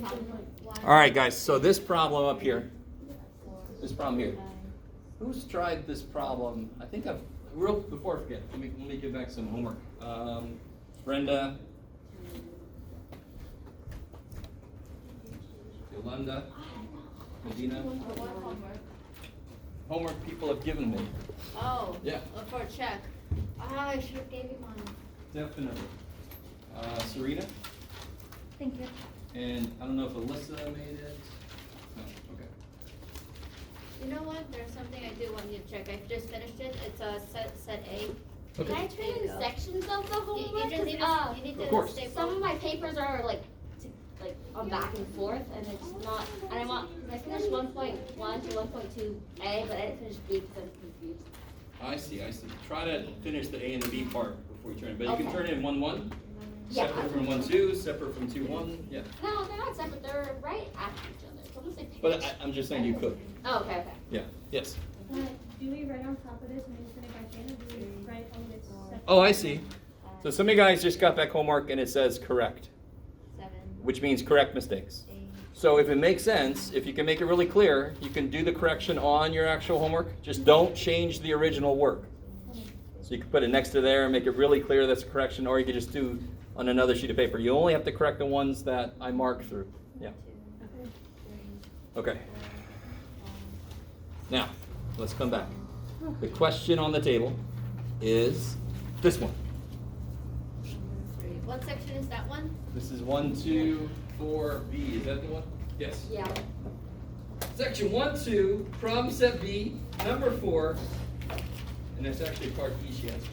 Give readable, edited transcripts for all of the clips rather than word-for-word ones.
All right, guys, so this problem up here, who's tried this problem? I think before I forget, let me give back some homework. Brenda, Yolanda, Medina. Homework people have given me. Oh, yeah. For a check. I should have gave you mine. Definitely. Serena? Thank you. And I don't know if Alyssa made it. No, okay. You know what? There's something I do want you to check. I just finished it. It's set A. Okay. Can I turn in sections of the homework? You need to Of course. stay Some of my papers are like on back and forth, and it's not. And I finished 1.1 to 1.2A, but I didn't finish B because I'm confused. I see. Try to finish the A and the B part before you turn it. But you can Okay. turn in 1-1, Yeah, separate from 1-2, separate from 2-1. Yeah. No, they're not separate. They're right after each other. So I'm gonna say page. But I'm just saying you could. Oh, okay. Yeah. Yes. Do we write on top of this when it's by hand, or do we write on this section? Oh, I see. So some of you guys just got back homework and it says correct, 7, which means correct mistakes. 8. So if it makes sense, if you can make it really clear, you can do the correction on your actual homework. Just don't change the original work. So you can put it next to there and make it really clear that's a correction, or you could just do on another sheet of paper. You only have to correct the ones that I marked through. Yeah. Okay. Now, let's come back. The question on the table is this one. What section is that one? This is 1, 2, 4B. Is that the one? Yes. Yeah. Section 1, 2, problem set B, number 4, and that's actually part E she answered.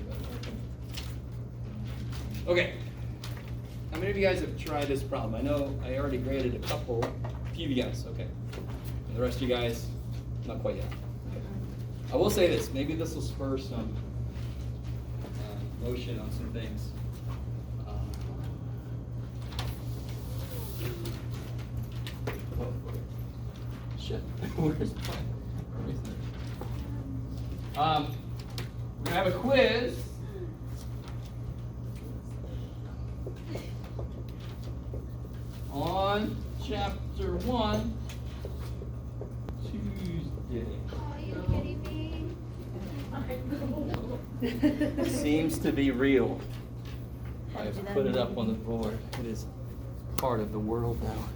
Okay. How many of you guys have tried this problem? I know I already graded a few of you guys, okay. And the rest of you guys, not quite yet. Okay. I will say this, maybe this will spur some motion on some things. Shit. Where's my? We're gonna have a quiz. On chapter 1, Tuesday. Oh, are you kidding me? Seems to be real. I've put it up on the board. It is part of the world now.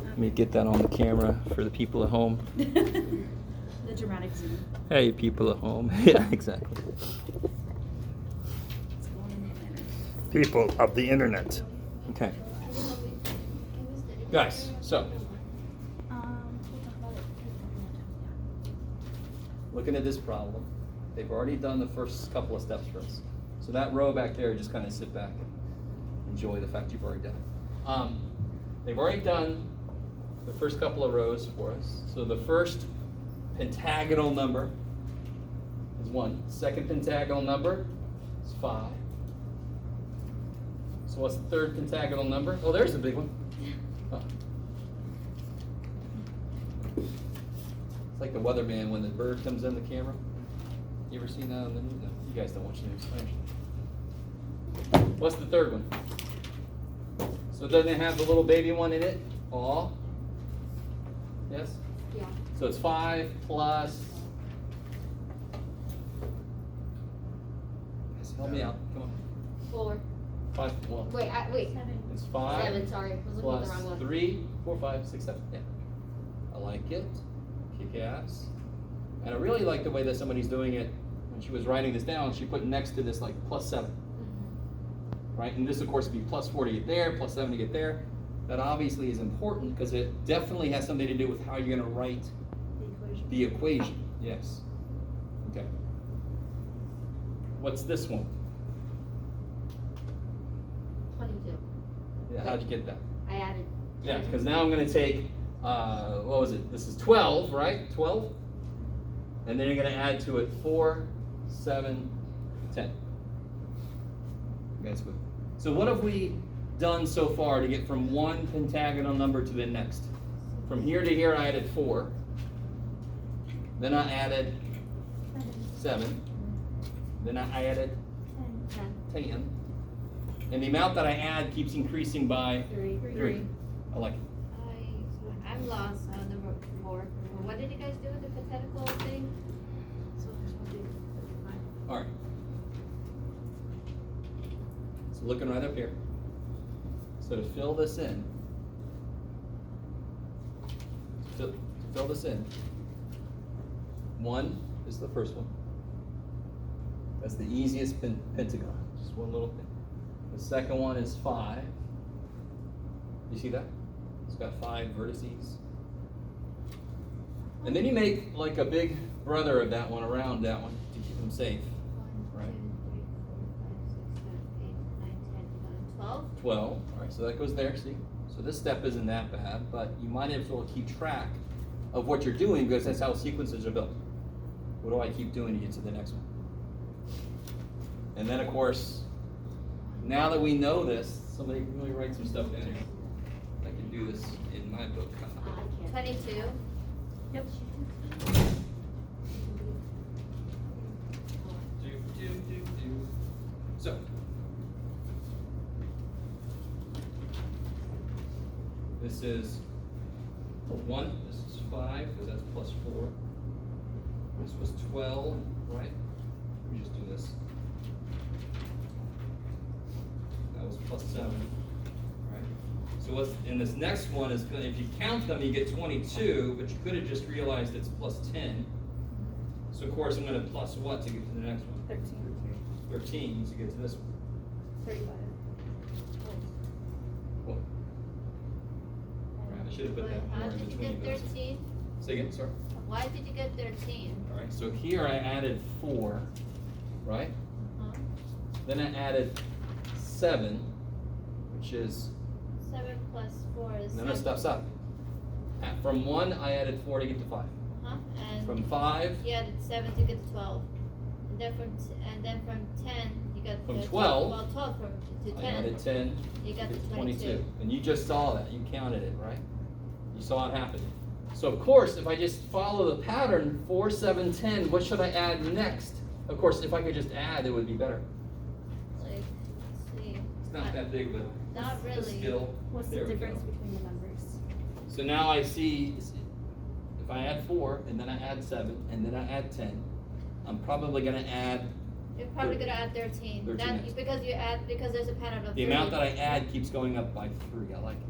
Let me get that on the camera for the people at home. The dramatic zoom. Hey, people at home. Yeah, exactly. People of the internet. Okay. Guys, so looking at this problem, they've already done the first couple of steps for us. So that row back there, just kind of sit back and enjoy the fact you've already done it. They've already done the first couple of rows for us. So the first pentagonal number is 1. Second pentagonal number is 5. So what's the third pentagonal number? Oh, there's the big one. Oh. It's like the weatherman when the bird comes in the camera. You ever seen that on the news? No, you guys don't watch the news. What's the third one? So doesn't it have the little baby one in it? Aw. Yes? Yeah. So it's 5 plus. Help me out. Come on. 4. 5. Well, Wait. Wait. it's 5. 7. Sorry, I was looking at Plus the wrong one. 3, 4, 5, 6, 7. Yeah. I like it. Kick ass. And I really like the way that somebody's doing it. When she was writing this down, she put next to this like plus 7. Right? And this, of course, would be plus 4 to get there, plus 7 to get there. That obviously is important because it definitely has something to do with how you're going to write the equation. Yes. Okay. What's this one? 22. Yeah, how'd you get that? I added. Yeah, because now I'm going to take, what was it? This is 12, right? 12? And then you're going to add to it 4, 7, 10. You guys with? So what have we done so far to get from one pentagonal number to the next? From here to here, I added 4. Then I added 7. Then I added 10. And the amount that I add keeps increasing by 3. 3. I like it. I'm lost on number 4. What did you guys do with the pathetical thing? All right. So looking right up here. So to fill this in, fill this in, 1 is the first one. That's the easiest pentagon, just one little thing. The second one is 5. You see that? It's got 5 vertices. And then you make like a big brother of that one around that one to keep them safe. 1, 2, 3, 4, 5, 6, 7, 8, 9, 10, 11, 12. 12. All right, so that goes there, see? So this step isn't that bad, but you might as well keep track of what you're doing because that's how sequences are built. What do I keep doing to get to the next one? And then, of course, now that we know this, somebody can really write some stuff down here. I can do this in my book. I can't. 22. Yep. So, this is 1, this is 5, because that's plus 4. This was 12, right? Let me just do this. That was plus 7, right? So what's in this next one is, if you count them, you get 22, but you could have just realized it's plus 10. So of course I'm going to plus what to get to the next one? 13 to get to this one. 35. Cool. Right, I should have put that How more in did you between get those. 13? Say again, sorry. Why did you get 13? All right, so here I added 4, right? Huh? Then I added 7, which is, 7 plus 4 is no, stop. From 1, I added 4 to get to 5. Huh? And From 5, you added 7 to get to 12. And then from 10 you got From the 12, well, 12 to I 10. added 10 You got to to 22. And you just saw that, you counted it, right? You saw it happen. So of course, if I just follow the pattern, 4, 7, 10, what should I add next? Of course, if I could just add, it would be better. Like, let's see. It's not that big of a Not a really. skill. What's There the we go. difference between the numbers? So now I see, if I add 4, and then I add 7, and then I add 10, I'm probably going to add, You're probably gonna add 13. 13 That, next. because there's a pattern of the 3. amount that I add keeps going up by 3. I like it.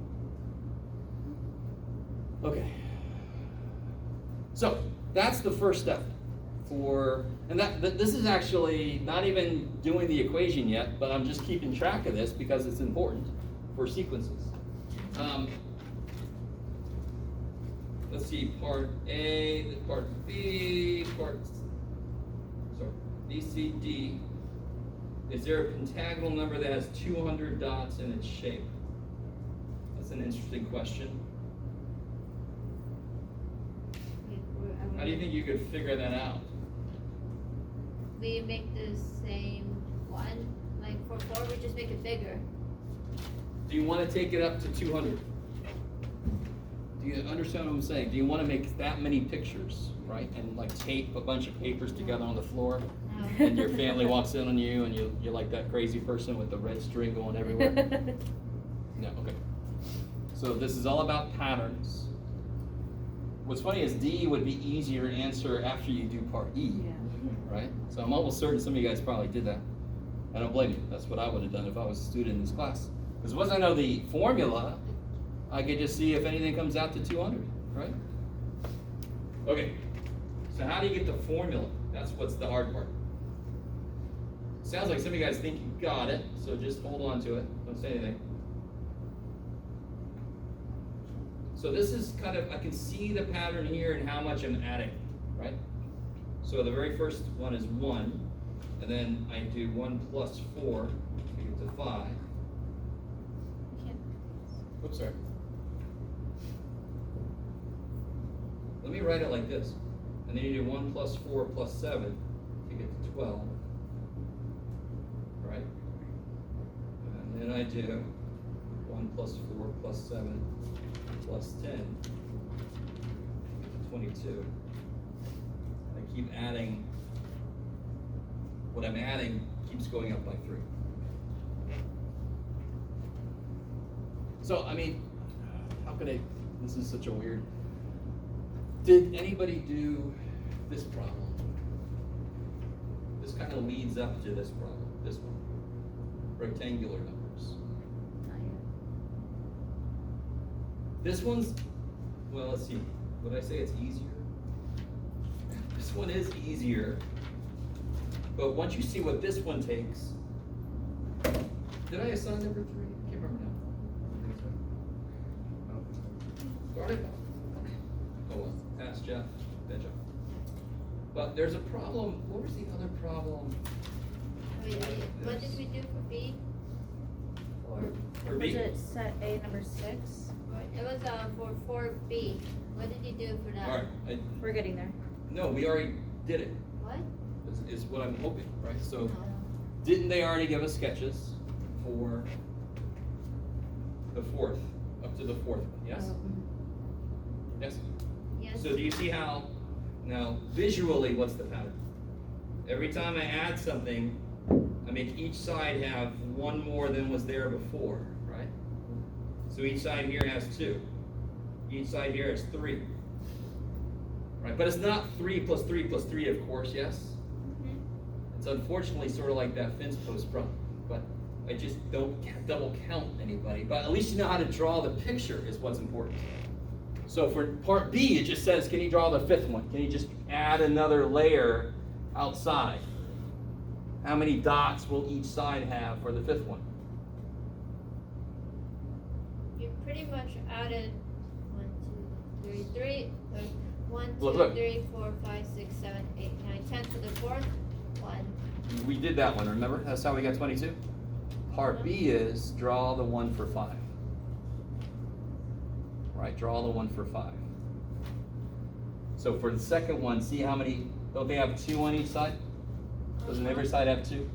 Okay. So that's the first step for, and this is actually not even doing the equation yet, but I'm just keeping track of this because it's important for sequences. Let's see, part A, part B, B, C, D. Is there a pentagonal number that has 200 dots in its shape? That's an interesting question. How do you think you could figure that out? We make the same one. Like for 4, we just make it bigger. Do you want to take it up to 200? Do you understand what I'm saying? Do you want to make that many pictures, right? And like tape a bunch of papers together on the floor? No. And your family walks in on you and you're like that crazy person with the red string going everywhere? No, okay. So this is all about patterns. What's funny is D would be easier to answer after you do part E, right? So I'm almost certain some of you guys probably did that. I don't blame you. That's what I would have done if I was a student in this class. Because once I know the formula, I could just see if anything comes out to 200, right? Okay, so how do you get the formula? That's what's the hard part. Sounds like some of you guys think you got it, so just hold on to it. Don't say anything. So this is kind of, I can see the pattern here and how much I'm adding, right? So the very first one is 1, and then I do 1 plus 4 to get to 5. Oops, sorry. Let me write it like this. And then you do 1 plus 4 plus 7 to get to 12. Right? And then I do 1 plus 4 plus 7 plus 10 to 22. I keep adding, what I'm adding keeps going up by 3. So, I mean, not gonna, this is such a weird. Did anybody do this problem? This kind of leads up to this problem, this one. Rectangular numbers. Not yet. This one's, well, let's see, would I say it's easier? This one is easier, but once you see what this one takes, did I assign number 3? I can't remember now. Started? Oh well, ask Jeff, good job. But there's a problem, what was the other problem? Wait, what did we do for B? For B? Was it set A number 6? It was for 4B. What did you do for that? Alright, We're getting there. no, we already did it, What? is what I'm hoping, right? So, No. didn't they already give us sketches for the 4th, up to the 4th one, yes? Yes? Yes. So do you see how, now visually, what's the pattern? Every time I add something, I make each side have one more than was there before, right? So each side here has 2. Each side here has 3. Right, but it's not 3 plus 3 plus 3, of course, yes? Mhm. It's unfortunately sort of like that fence post problem, but I just don't double count anybody. But at least you know how to draw the picture is what's important. So for part B, it just says, can you draw the 5th one? Can you just add another layer outside? How many dots will each side have for the 5th one? You pretty much added 1, 2, 3, 1, 2, Look. 3, 4, 5, 6, 7, 8, 9, 10 for the 4th one. We did that one, remember? That's how we got 22. Part B is draw the 1 for 5. Right, draw the 1 for 5. So for the second one, see how many, don't they have 2 on each side? Doesn't every side have 2?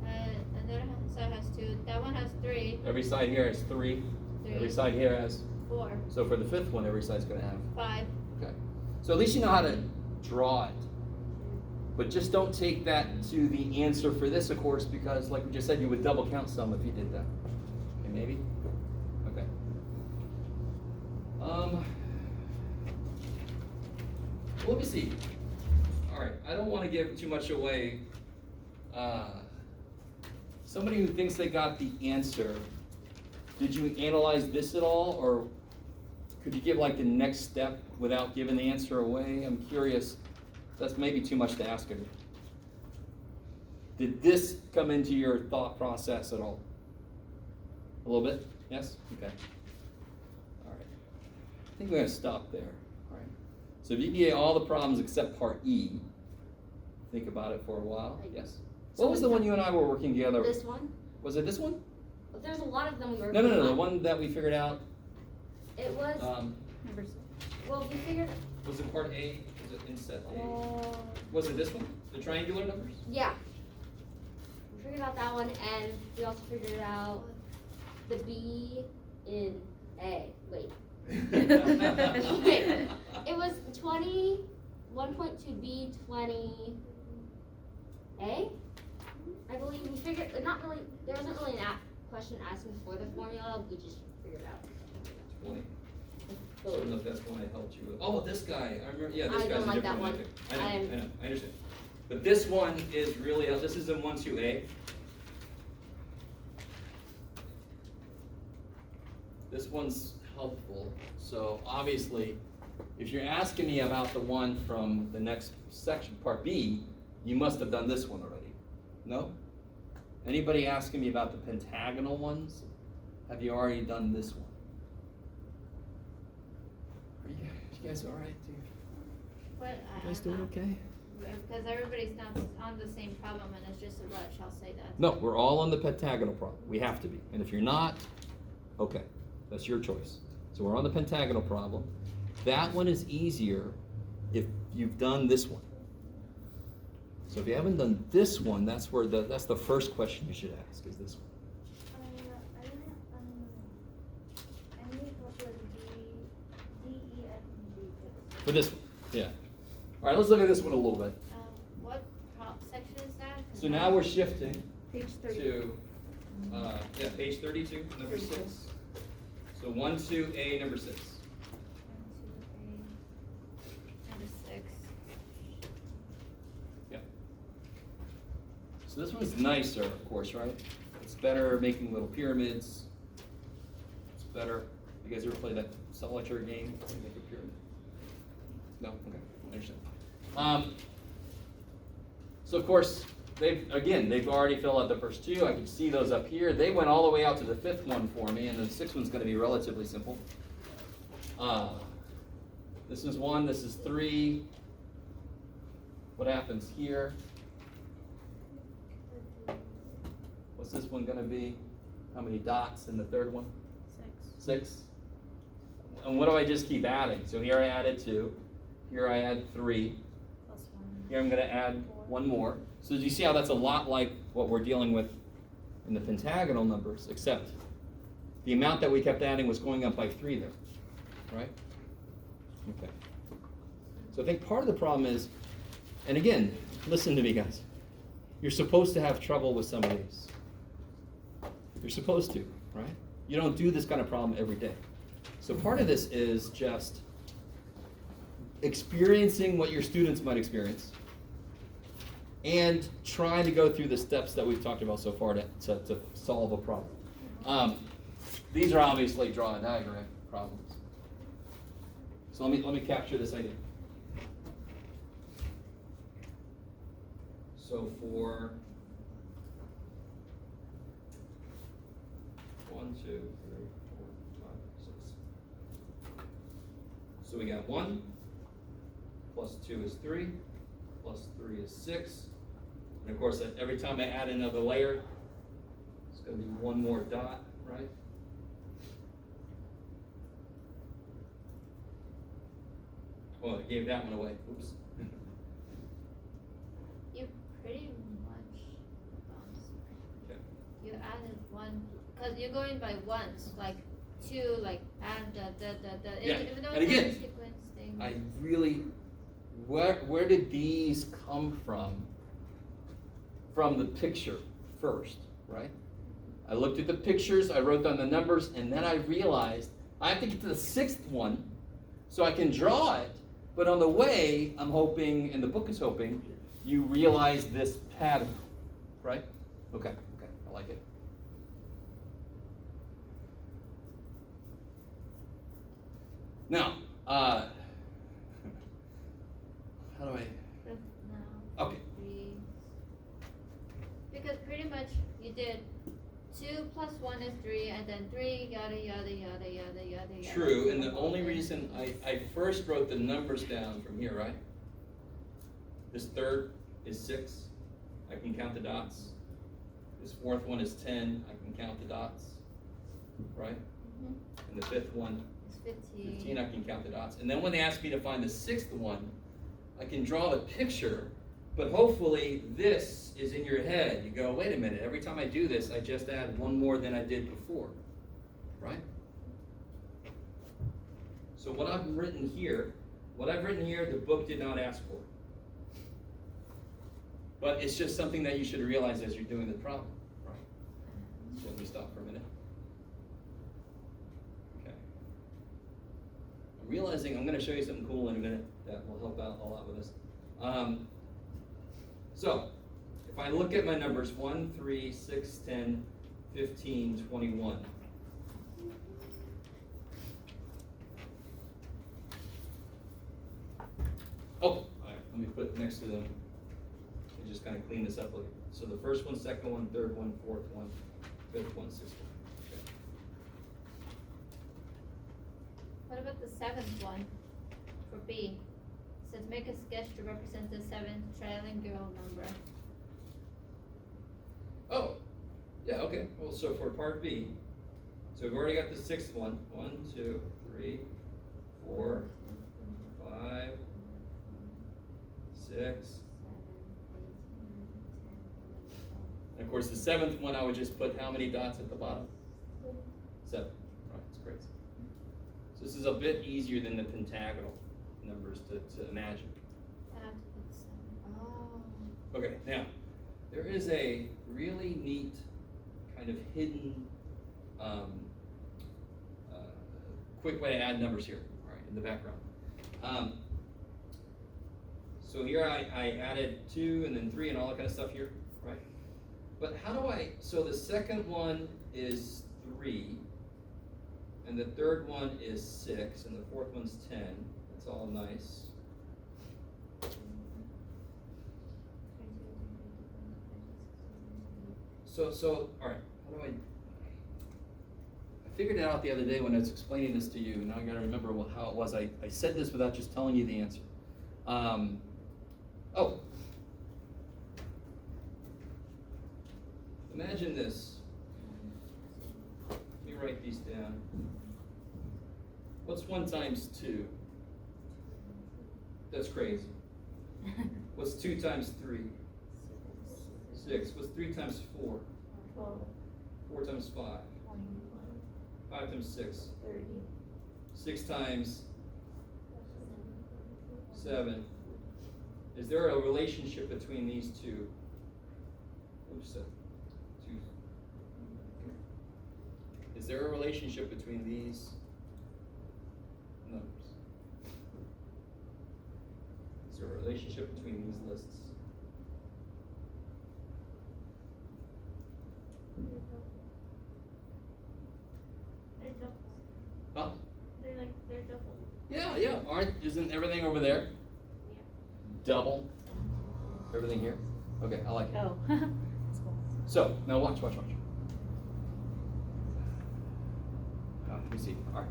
Another side has 2. That one has 3. Every side here has 3. 3. Every side here has, 4. so for the 5th one, every side's gonna have. 5. Okay. So at least you know how to draw it. But just don't take that to the answer for this, of course, because like we just said, you would double count some if you did that. Okay, maybe? Okay. Let me see. All right, I don't want to give too much away. Somebody who thinks they got the answer, did you analyze this at all, or could you give like the next step without giving the answer away? I'm curious. That's maybe too much to ask of you. Did this come into your thought process at all? A little bit? Yes? Okay. All right. I think we're going to stop there. All right. So if you get all the problems except part E, think about it for a while. Yes? What was the one you and I were working together? This one? Was it this one? But there's a lot of them we were No, working the on. one that we figured out. It was, Number 6. well, we figured, Was it part A? Was it in set A? Was it this one? The triangular numbers? yeah. We figured out that one, and we also figured out the B in A. Wait. Wait. It was 20, 1.2B, 20A? I believe we figured, not really, there wasn't really an question asking for the formula, we just figured it out. 20. I don't know if that's one I helped you with. Oh, this guy. I remember. Yeah, this I guy's don't a like different that one. one. I know. I understand. But this one is really. This is in 1-2A. This one's helpful. So obviously, if you're asking me about the one from the next section, part B, you must have done this one already. No? Anybody asking me about the pentagonal ones? Have you already done this one? You guys all right, dude? What? You guys doing okay? Because everybody's not on the same problem and it's just a rush, I'll say that. No, we're all on the pentagonal problem. We have to be. And if you're not, okay, that's your choice. So we're on the pentagonal problem. That one is easier if you've done this one. So if you haven't done this one, that's where that's the first question you should ask, is this one. For this one, yeah. All right, let's look at this one a little bit. What section is that? So now we're shifting Page 30. to, page 32, number 6. So 1, 2, A, number 6. 1, 2, 8, number 6. So this one's nicer, of course, right? It's better making little pyramids. It's better. You guys ever play that solitaire game? Make a pyramid? No? Okay, I understand. So of course, they've already filled out the first 2. I can see those up here. They went all the way out to the 5th one for me, and the 6th one's going to be relatively simple. This is 1, this is 3. What happens here? What's this one going to be? How many dots in the third one? 6. And what do I just keep adding? So here I added 2. Here I add 3. Plus 1. Here I'm going to add 1 more. So do you see how that's a lot like what we're dealing with in the pentagonal numbers, except the amount that we kept adding was going up by 3 there, right? Okay. So I think part of the problem is, and again, listen to me guys, you're supposed to have trouble with some of these. You're supposed to, right? You don't do this kind of problem every day. So part of this is just experiencing what your students might experience and trying to go through the steps that we've talked about so far to solve a problem. These are obviously draw a diagram problems. So let me capture this idea. So for 1, 2, 3, 4, 5, 6. So we got 1 plus 2 is 3 plus 3 is 6. And of course, every time I add another layer, it's going to be 1 more dot, right? Oh, I gave that one away. Oops. You pretty much, Okay. you added 1, because you're going by ones, like 2, like add the. Yeah, Even though and it's not a again, sequence thing. I really, where did these come from? From the picture first, right? I looked at the pictures, I wrote down the numbers, and then I realized I have to get to the 6th one so I can draw it. But on the way, I'm hoping, and the book is hoping, you realize this pattern, right? Okay, I like it. Now, how do I? No. Okay. 3. Because pretty much you did 2 plus 1 is 3, and then 3 yada yada yada yada yada. True, and the only reason I first wrote the numbers down from here, right? This 3rd is 6. I can count the dots. This 4th one is 10. I can count the dots, right? Mhm. And the 5th one, It's 15. 15. I can count the dots. And then when they ask me to find the 6th one, I can draw the picture. But hopefully this is in your head. You go, wait a minute, every time I do this, I just add 1 more than I did before, right? So what I've written here, the book did not ask for. But it's just something that you should realize as you're doing the problem, right? So let me stop for a minute. Okay. I'm realizing I'm going to show you something cool in a minute that will help out a lot with this. So, if I look at my numbers, 1, 3, 6, 10, 15, 21. Oh, all right, let me put next to them and just kind of clean this up a little. So the first one, second one, third one, fourth one, fifth one, sixth one. Okay. What about the 7th one for B? It says make a sketch to represent the 7th triangular number. Oh, yeah, okay. Well, so for part B, so we've already got the 6th one. 1, 2, 3, 4, 5, 6. And of course, the 7th one, I would just put how many dots at the bottom? 7. Right, that's great. So this is a bit easier than the pentagonal numbers to imagine. I have to put 7. Oh. Okay, now, there is a really neat kind of hidden quick way to add numbers here, all right, in the background. So here I added 2 and then 3 and all that kind of stuff here, right? But how do so the second one is 3, and the third one is 6, and the fourth one's 10. That's all nice. So, all right, how do I figured it out the other day when I was explaining this to you. Now I gotta remember how it was. I said this without just telling you the answer. Imagine this. Let me write these down. What's 1 times 2? That's crazy. What's 2 times 3? 6. What's 3 times 4? 12. 4 times 5. 5 times 6. 30. 6 times 7. Is there a relationship between these two? Oops, 2. Is there a relationship between these numbers? Is there a relationship between these lists? Huh? They're double. Yeah. Isn't everything over there? Double. Everything here? Okay, I like it. Oh. That's cool. So, now watch. Let me see. All right.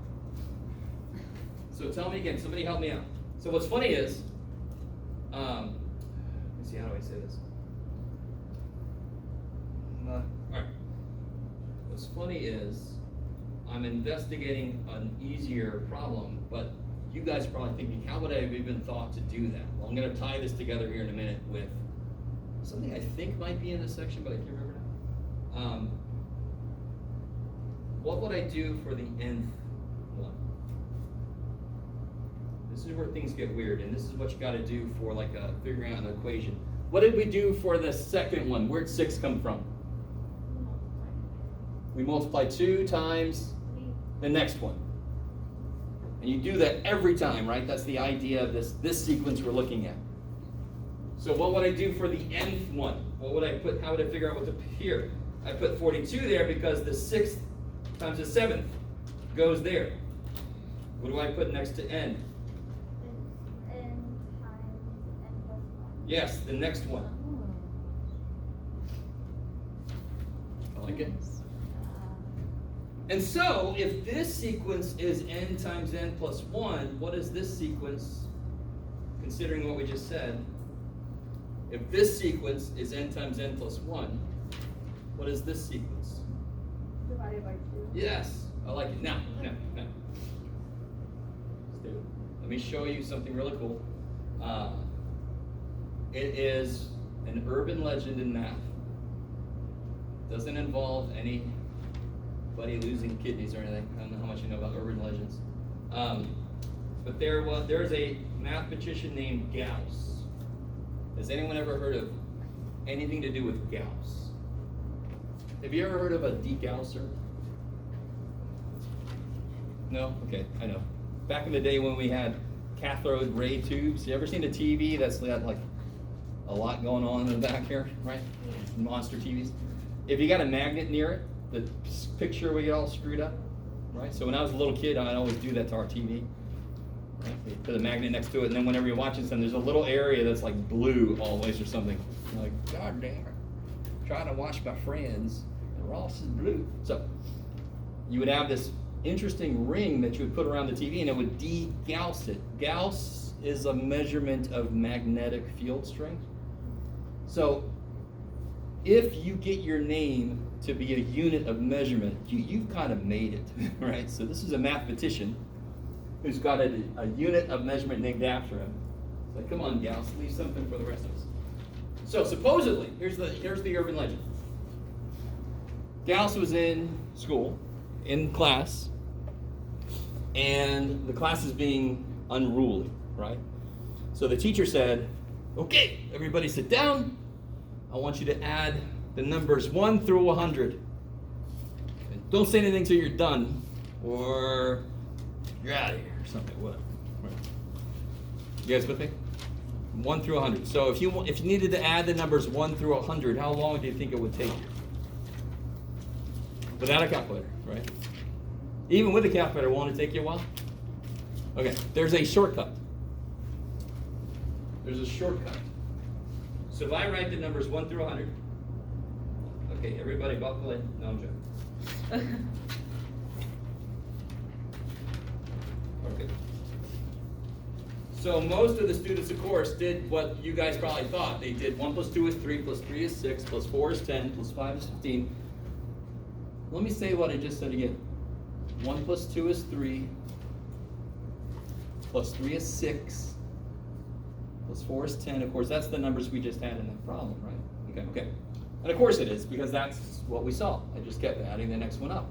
So tell me again, somebody help me out. So what's funny is, let me see, how do I say this? All right. What's funny is, I'm investigating an easier problem, but you guys are probably thinking, how would I have even thought to do that? Well, I'm going to tie this together here in a minute with something I think might be in this section, but I can't remember now. What would I do for the nth one? This is where things get weird, and this is what you got to do for like figuring out an equation. What did we do for the second one? Where'd 6 come from? We multiply 2 times the next one. And you do that every time, right? That's the idea of this sequence we're looking at. So what would I do for the nth one? What would I put? How would I figure out what to put here? I put 42 there because the 6th times the 7th goes there. What do I put next to n? N times n plus 1. Yes, the next one. I like it. And so, if this sequence is n times n plus 1, what is this sequence, considering what we just said? If this sequence is n times n plus 1, what is this sequence? Divided by 2. Yes, I like it. Now. Let me show you something really cool. It is an urban legend in math. Doesn't involve anybody losing kidneys or anything. I don't know how much you know about urban legends. But there's a mathematician named Gauss. Has anyone ever heard of anything to do with Gauss? Have you ever heard of a degausser? No? Okay, I know. Back in the day when we had cathode ray tubes, you ever seen a TV that's got like a lot going on in the back here, right? Monster TVs. If you got a magnet near it, the picture would get all screwed up, right? So when I was a little kid, I'd always do that to our TV. Right? You put a magnet next to it, and then whenever you're watching something, there's a little area that's like blue always or something. You're like, God damn it. Trying to watch my friends, and Ross is blue. So you would have this interesting ring that you would put around the TV, and it would de-Gauss it. Gauss is a measurement of magnetic field strength. So if you get your name to be a unit of measurement, you've kind of made it, right? So this is a mathematician who's got a unit of measurement named after him. It's like, come on, Gauss, leave something for the rest of us. So supposedly, here's the urban legend. Gauss was in school, in class, and the class is being unruly, right? So the teacher said, okay, everybody sit down. I want you to add the numbers 1 through 100. And don't say anything till you're done, or You're out of here, or something, what? Right. You guys with me? 1 through 100. So if you needed to add the numbers 1 through 100, how long do you think it would take you? Without a calculator, right? Even with a calculator, won't it take you a while? Okay, there's a shortcut. There's a shortcut. So if I write the numbers 1 through 100, okay, everybody buckle in. No, I'm joking. Okay. So most of the students, of course, did what you guys probably thought. They did 1 plus 2 is 3, plus 3 is 6, plus 4 is 10, plus 5 is 15. Let me say what I just said again. 1 plus 2 is 3, plus 3 is 6, plus 4 is 10. Of course, that's the numbers we just had in that problem, right? Okay. And of course it is, because that's what we saw. I just kept adding the next one up.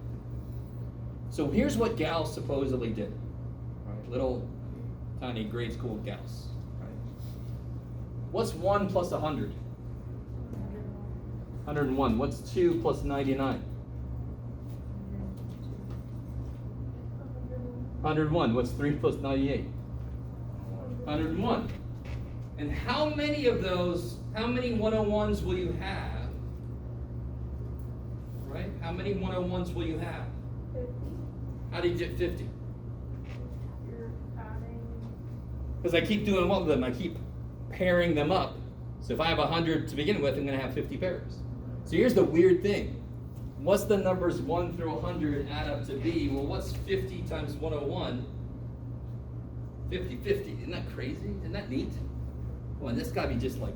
So here's what Gauss supposedly did. Right? Little tiny grade school Gauss. Right? What's 1 plus 100? 101. What's 2 plus 99? 101. What's 3 plus 98? 101. And how many of those, how many 101s will you have? Right? How many 101s will you have? 50. How do you get 50? You're adding. Because I keep doing one of them. I keep pairing them up. So if I have 100 to begin with, I'm going to have 50 pairs. So here's the weird thing. What's the numbers 1 through 100 add up to be? Well, what's 50 times 101? 50, 50. Isn't that crazy? Isn't that neat? Well, and this got to be just like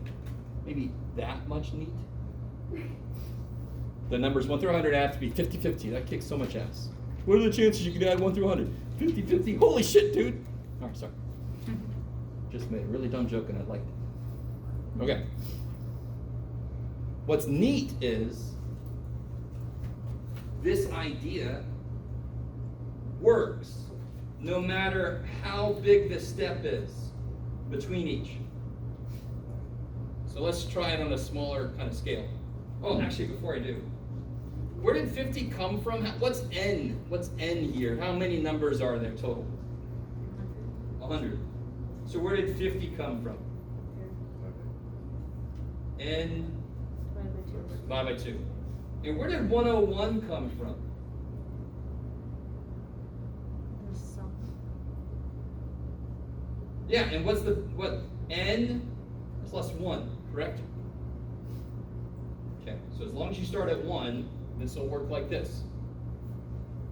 maybe that much neat. The numbers 1 through 100 have to be 50, 50. That kicks so much ass. What are the chances you could add 1 through 100? 50, 50. Holy shit, dude. All right, sorry. Just made a really dumb joke and I liked it. Okay. What's neat is this idea works no matter how big the step is between each. So let's try it on a smaller kind of scale. Oh, actually, before I do, where did 50 come from? What's n? What's n here? How many numbers are there total? 100. So where did 50 come from? N divided by 2. And where did 101 come from? Yeah, and what's n plus 1, correct? Okay, so as long as you start at 1, this will work like this.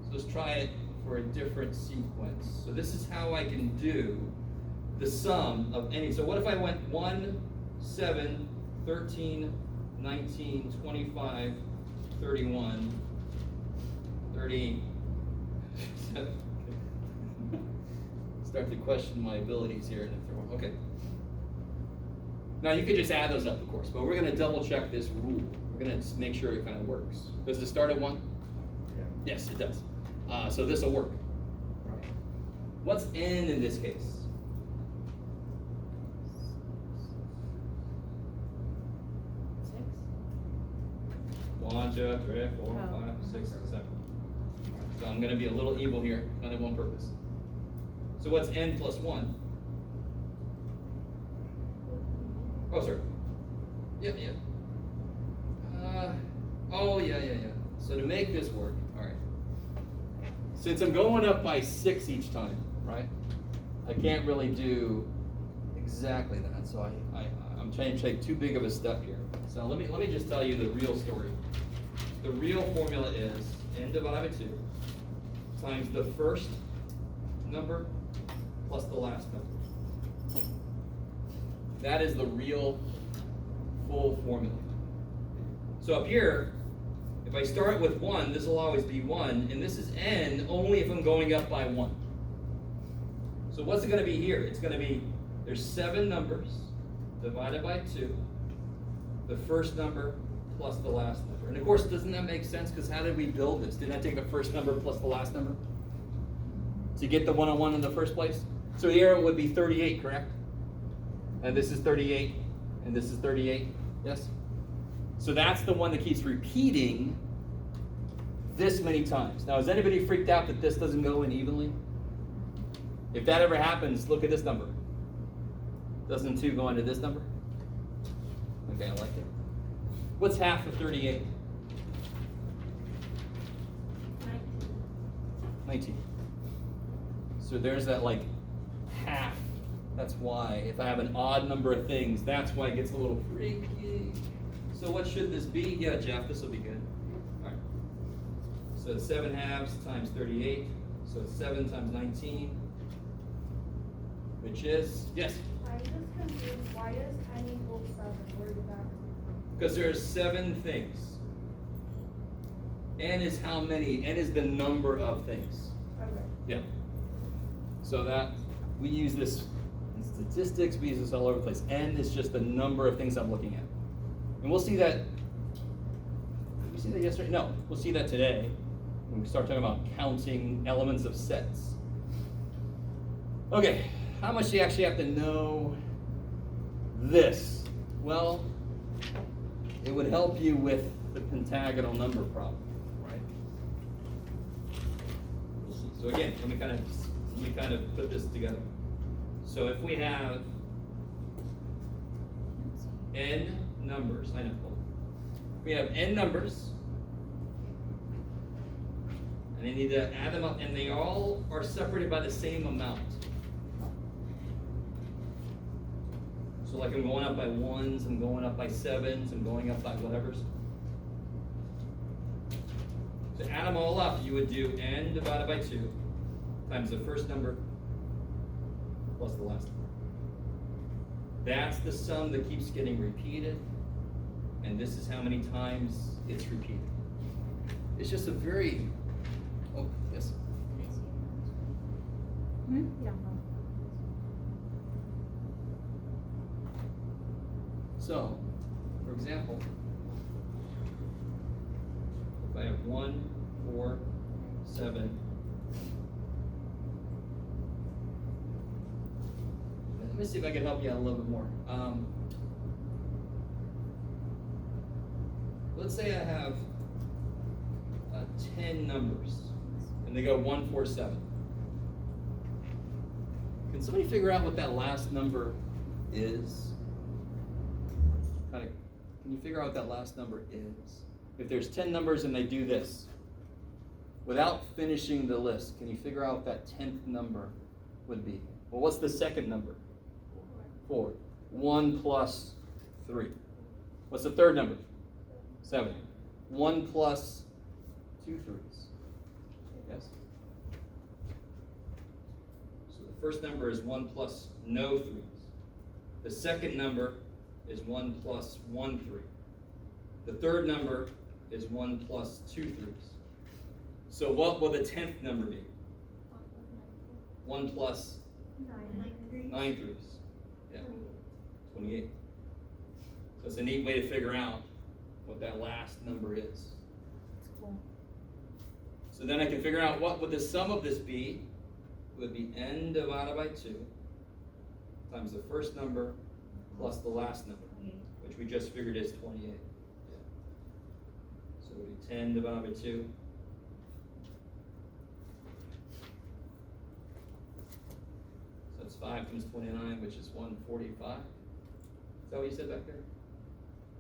So let's try it for a different sequence. So this is how I can do the sum of any. So what if I went 1, 7, 13, 19, 25, 31, 30. Start to question my abilities here. Okay. Now you could just add those up, of course, but we're going to double check this rule. We're going to make sure it kind of works. Does it start at 1? Yeah. Yes, it does. So this will work. What's n in this case? 6. 1, 2, 3, 4, 5, 6, 7. So I'm going to be a little evil here, kind of on purpose. So what's n plus 1? Oh, sorry. Yeah. Yeah. So to make this work, all right. Since I'm going up by 6 each time, right? I can't really do exactly that. So I'm trying to take too big of a step here. So let me just tell you the real story. The real formula is n divided by 2 times the first number plus the last number. That is the real full formula. So up here, if I start with 1, this will always be 1, and this is n only if I'm going up by 1. So what's it going to be here? It's going to be, there's 7 numbers divided by 2, the first number plus the last number. And of course, doesn't that make sense? Because how did we build this? Didn't I take the first number plus the last number to get the 101 in the first place? So here it would be 38, correct? And this is 38, and this is 38, yes? So that's the one that keeps repeating this many times. Now, is anybody freaked out that this doesn't go in evenly? If that ever happens, look at this number. Doesn't 2 go into this number? Okay, I like it. What's half of 38? 19. So there's that like half. That's why if I have an odd number of things, that's why it gets a little freaky. So what should this be? Yeah, Jeff, this will be good. All right. So 7 halves times 38. So 7 times 19, which is, yes? I'm just confused, why does 10 equal 7? Where did that come from? Because there's 7 things. N is how many? N is the number of things. Okay. Yeah. So that, we use this in statistics, we use this all over the place. N is just the number of things I'm looking at. And we'll see that, did we see that yesterday? No, we'll see that today when we start talking about counting elements of sets. Okay, how much do you actually have to know this? Well, it would help you with the pentagonal number problem, right? So again, let me kind of put this together. So if we have n numbers, I know. We have n numbers, and I need to add them up, and they all are separated by the same amount. So like I'm going up by 1s, I'm going up by 7s, I'm going up by whatevers. To add them all up, you would do n divided by 2 times the first number plus the last number. That's the sum that keeps getting repeated, and this is how many times it's repeated. It's just a very, oh, yes? Yeah. So, for example, if I have 1, 4, 7, let me see if I can help you out a little bit more. Let's say I have 10 numbers, and they go 1, 4, 7. Can somebody figure out what that last number is? Can you figure out what that last number is? If there's 10 numbers and they do this, without finishing the list, can you figure out what that 10th number would be? Well, what's the second number? 4. 1 plus 3. What's the third number? 7. 1 plus 2 3s. Yes? So the first number is 1 plus no 3s. The second number is 1 plus 1 3. The third number is 1 plus 2 3s. So what will the 10th number be? 1 plus 9 3s. Yeah, 28. So it's a neat way to figure out what that last number is. That's cool. So then I can figure out what would the sum of this be. It would be n divided by 2 times the first number plus the last number, which we just figured is 28. Yeah. So it would be 10 divided by 2. So it's 5 times 29, which is 145. Is that what you said back there?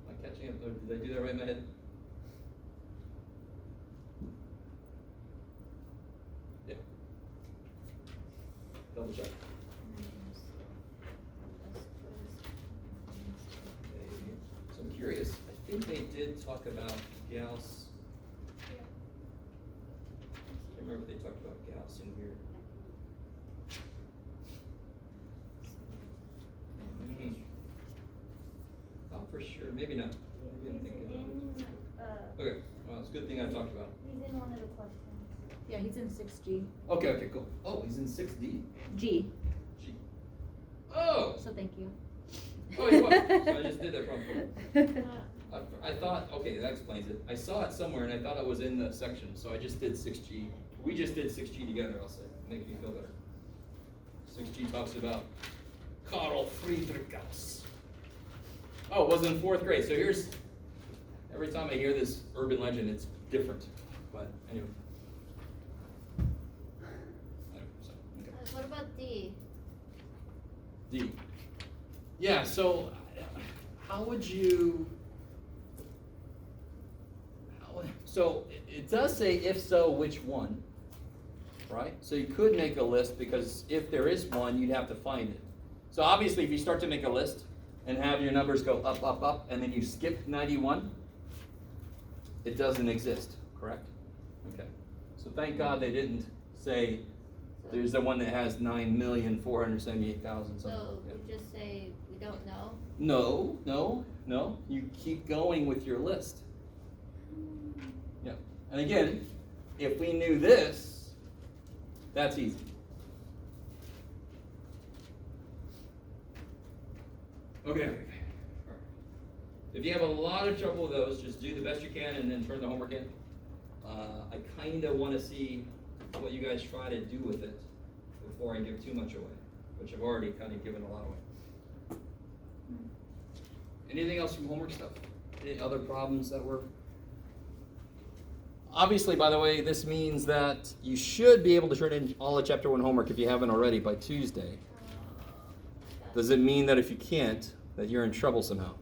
Am I catching up? Or did I do that right in my head? Yeah. Double check. So I'm curious, I think they did talk about Gauss. I can't remember if they talked about Gauss in here. Not for sure, maybe not. Maybe I'm thinking of it. Okay, well, it's a good thing I talked about. He's in one of the questions. Yeah, he's in 6G. Okay, cool. Oh, he's in 6D. G. G. Oh! So thank you. Oh, he was. So I just did that wrong. I thought, okay, that explains it. I saw it somewhere and I thought it was in the section, so I just did 6G. We just did 6G together, I'll say. Make me feel better. 6G talks about Carl Friedrich Gauss. Oh, it was in 4th grade. So here's, every time I hear this urban legend, it's different. But anyway. So, okay. What about D? D. Yeah, so how would you, so it does say if so, which one, right? So you could make a list because if there is one, you'd have to find it. So obviously if you start to make a list and have your numbers go up, up, up, and then you skip 91, it doesn't exist, correct? Okay. So thank God they didn't say there's the one that has 9,478,000 something. So Yeah. we just say we don't know? No. You keep going with your list. Yeah. And again, if we knew this, that's easy. Okay. If you have a lot of trouble with those, just do the best you can and then turn the homework in. I kind of want to see what you guys try to do with it before I give too much away, which I've already kind of given a lot away. Anything else from homework stuff? Any other problems that were? Obviously, by the way, this means that you should be able to turn in all of Chapter 1 homework if you haven't already by Tuesday. Does it mean that if you can't, that you're in trouble somehow?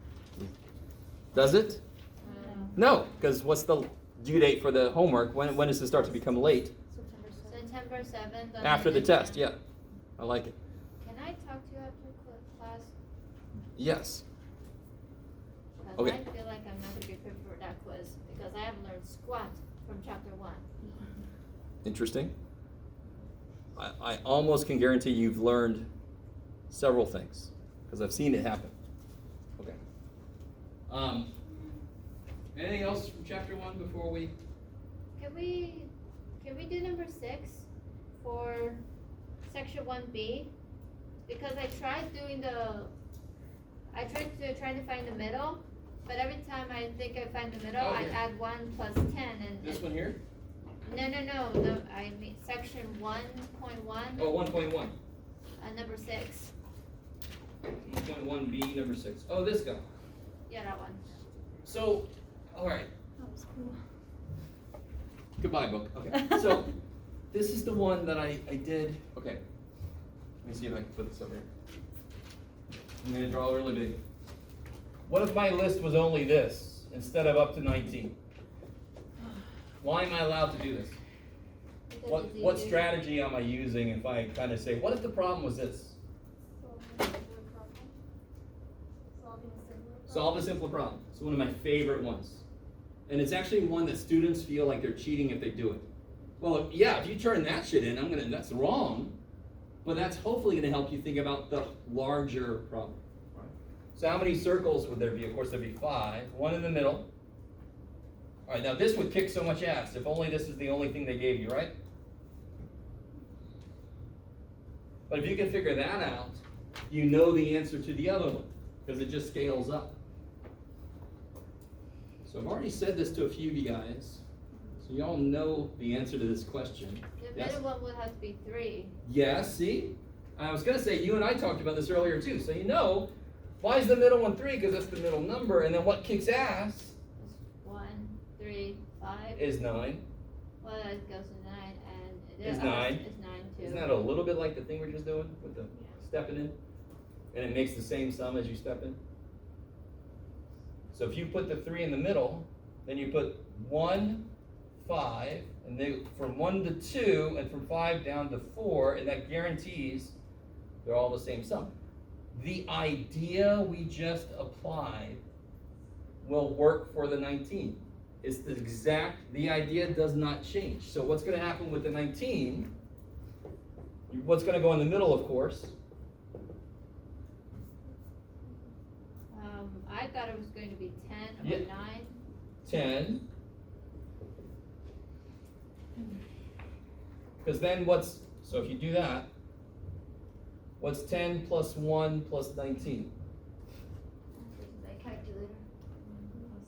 Does it? No, because what's the due date for the homework? When does it start to become late? September 7th. After the test, yeah. I like it. Can I talk to you after class? Yes. Because Okay. I feel like I'm not going to be prepared for that quiz because I haven't learned squat from chapter 1. Interesting. I almost can guarantee you've learned several things because I've seen it happen. Okay. Anything else from chapter 1 before we? Can we do number 6 for section 1B? Because I tried trying to find the middle, but every time I think I find the middle, I Okay. add 1 plus 10 and. This one here? No, I mean section 1.1, Oh, 1.1. number 6. 1.1B, number 6. Oh, this guy. Yeah, that one. So, all right. That was cool. Goodbye, book. Okay. So, this is the one that I did. Okay. Let me see if I can put this over here. I'm going to draw really big. What if my list was only this instead of up to 19? Why am I allowed to do this? Because What it's what easier. strategy am I using if I kind of say, what if the problem was this? Solve a simpler problem. It's one of my favorite ones. And it's actually one that students feel like they're cheating if they do it. Well, yeah, if you turn that shit in, that's wrong. But that's hopefully gonna help you think about the larger problem. Right? So how many circles would there be? Of course there'd be 5. 1 in the middle. All right, now this would kick so much ass if only this is the only thing they gave you, right? But if you can figure that out, you know the answer to the other one, because it just scales up. So I've already said this to a few of you guys, so you all know the answer to this question. The Yes? middle one would have to be 3. Yes, see? I was gonna say, you and I talked about this earlier too, so you know, why is the middle one 3? Because that's the middle number, and then what kicks ass It's 1, 3, 5. is 9. Well, it goes to 9 and Is 9. It's 9 too. Isn't that a little bit like the thing we're just doing with the stepping in? And it makes the same sum as you step in? So if you put the 3 in the middle, then you put 1, 5, and then from 1 to 2, and from 5 down to 4, and that guarantees they're all the same sum. The idea we just applied will work for the 19. It's the idea does not change. So what's going to happen with the 19? What's going to go in the middle, of course? I thought it was going to be 10 or Yeah. 9. 10. Because then so if you do that, what's 10 plus 1 plus 19? My calculator.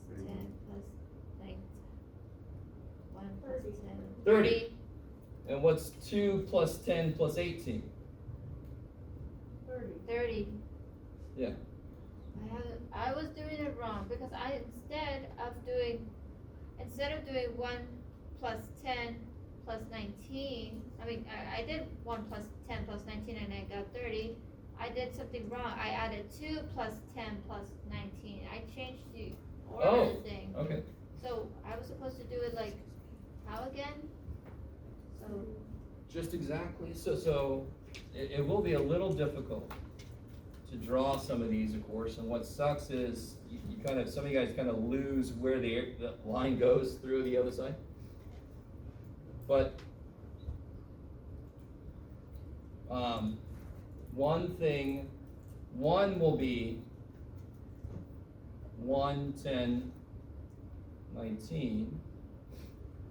Plus 10 plus 9. 1 plus 10. 30. And what's 2 plus 10 plus 18? 30. Yeah. I was doing it wrong because instead of doing 1 plus 10 plus 19, I did 1 plus 10 plus 19 and I got 30. I did something wrong. I added 2 plus 10 plus 19. I changed the order of the thing. Okay. So I was supposed to do it like, how again? So, Just exactly. So it will be a little difficult to draw some of these, of course. And what sucks is you kind of, some of you guys kind of lose where the line goes through the other side. But one will be 1, 10, 19.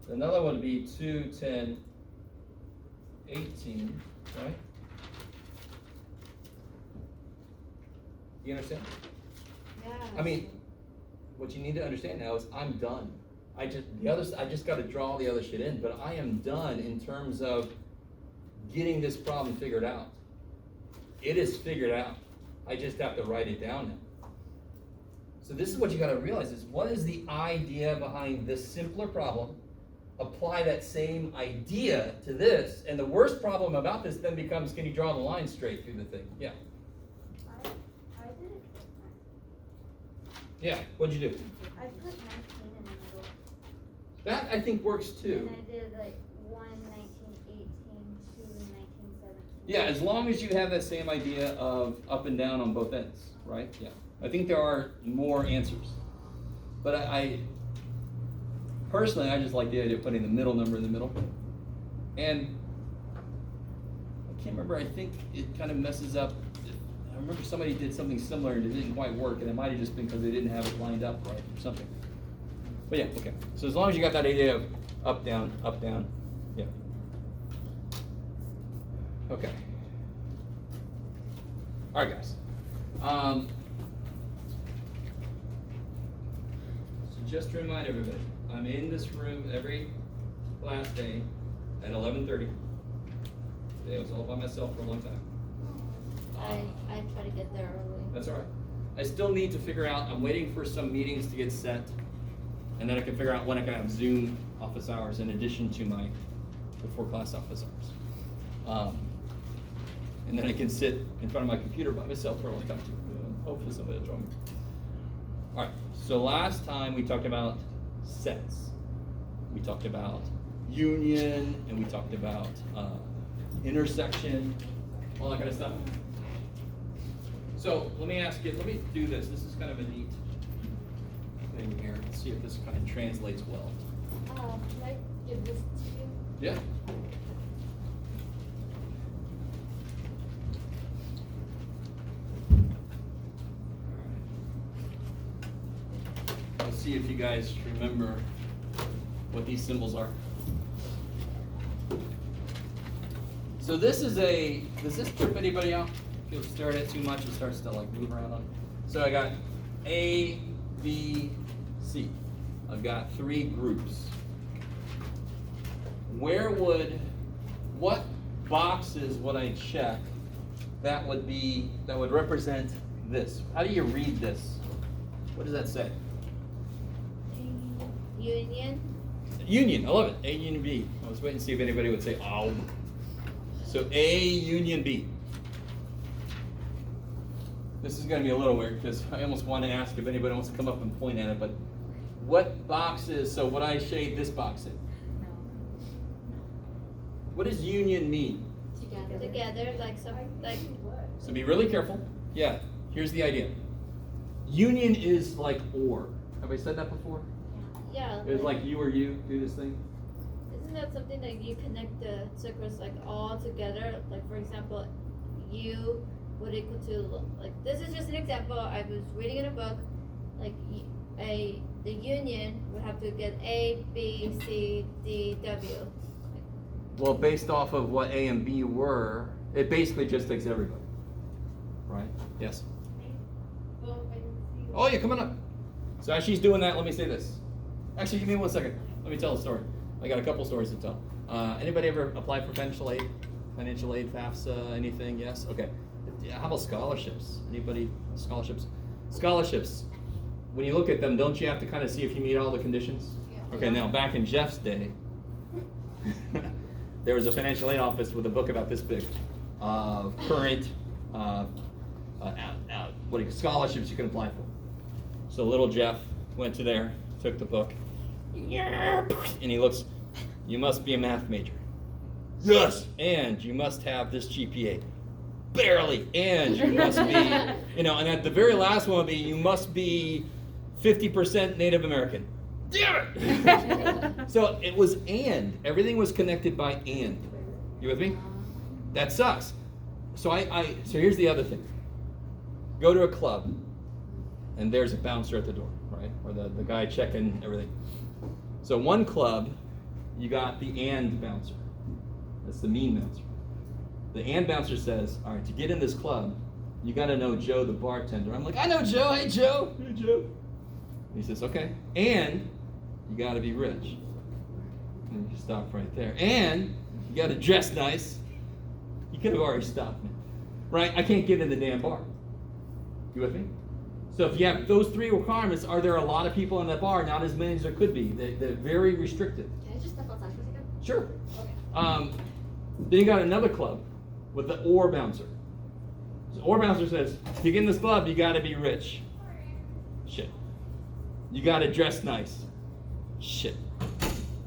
Another one would be 2, 10, 18, right? You understand? yeah. I mean, what you need to understand now is I'm done. I just got to draw the other shit in, but I am done in terms of getting this problem figured out. It is figured out. I just have to write it down now. So this is what you got to realize is what is the idea behind this simpler problem? Apply that same idea to this, and the worst problem about this then becomes, can you draw the line straight through the thing? Yeah. I did it. Yeah, what'd you do? I put 19 in the middle. That I think works too. And I did like 1, 19, 18, 2, 19, 17. Yeah, as long as you have that same idea of up and down on both ends, right? Yeah. I think there are more answers. But I personally, I just like the idea of putting the middle number in the middle. And I can't remember, I think it kind of messes up. I remember somebody did something similar and it didn't quite work, and it might have just been because they didn't have it lined up right or something. But yeah, okay. So as long as you got that idea of up, down, yeah. Okay. All right, guys. So just to remind everybody, I'm in this room every last day at 11:30. Today I was all by myself for a long time. I try to get there early. That's all right. I still need to figure out, I'm waiting for some meetings to get set, and then I can figure out when I can have Zoom office hours in addition to my before class office hours. And then I can sit in front of my computer by myself for a long time too. Hopefully somebody will join me. All right, so last time we talked about sets. We talked about union, and we talked about intersection, all that kind of stuff. So let me ask you, let me do this. This is kind of a neat thing here. Let's see if this kind of translates well. Can I give this to you? Yeah. Let's see if you guys remember what these symbols are. So this is does this trip anybody out? If you stare at it too much, it starts to like move around on. So I got A, B, C. I've got 3 groups. What boxes would I check that would represent this? How do you read this? What does that say? Union. Union, I love it. A, union, B. I was waiting to see if anybody would say, oh. So A, union, B. This is going to be a little weird because I almost want to ask if anybody wants to come up and point at it, but what boxes, so would I shade this box in? No. What does union mean? Together, like So be really careful. Yeah, here's the idea. Union is like or. Have I said that before? yeah. It's like you or you do this thing. Isn't that something that you connect the circles like all together? Like for example, U would equal to like this is just an example. I was reading in a book, like the union would have to get A, B, C, D, W. Well, based off of what A and B were, it basically just takes everybody. Right? Yes. Oh yeah, come on up. So as she's doing that, let me say this. Actually, give me 1 second. Let me tell a story. I got a couple stories to tell. Anybody ever apply for financial aid? Financial aid, FAFSA, anything? Yes? Okay. Yeah, how about scholarships? Anybody? Scholarships? Scholarships. When you look at them, don't you have to kind of see if you meet all the conditions? Yeah. Okay, now back in Jeff's day, there was a financial aid office with a book about this big of current scholarships you can apply for. So little Jeff went to there, took the book, and he looks, you must be a math major. Yes, and you must have this GPA. Barely, and you must be, and at the very last one would be, you must be 50% Native American. Damn it! So it was and. Everything was connected by and. You with me? That sucks. So so here's the other thing. Go to a club, and there's a bouncer at the door, right? Or the guy checking everything. So one club, you got the and bouncer. That's the mean bouncer. The and bouncer says, all right, to get in this club, you got to know Joe, the bartender. I'm like, I know Joe. Hey, Joe. Hey, Joe. And he says, okay. And you got to be rich. And you stop right there. And you got to dress nice. You could have already stopped me. Right? I can't get in the damn bar. You with me? So if you have those three requirements, are there a lot of people in that bar? Not as many as there could be. They're very restricted. Can I just step outside for a second? Sure. Okay. Then you got another club with the or bouncer. So or bouncer says, to get in this club, you got to be rich. Shit. You got to dress nice. Shit.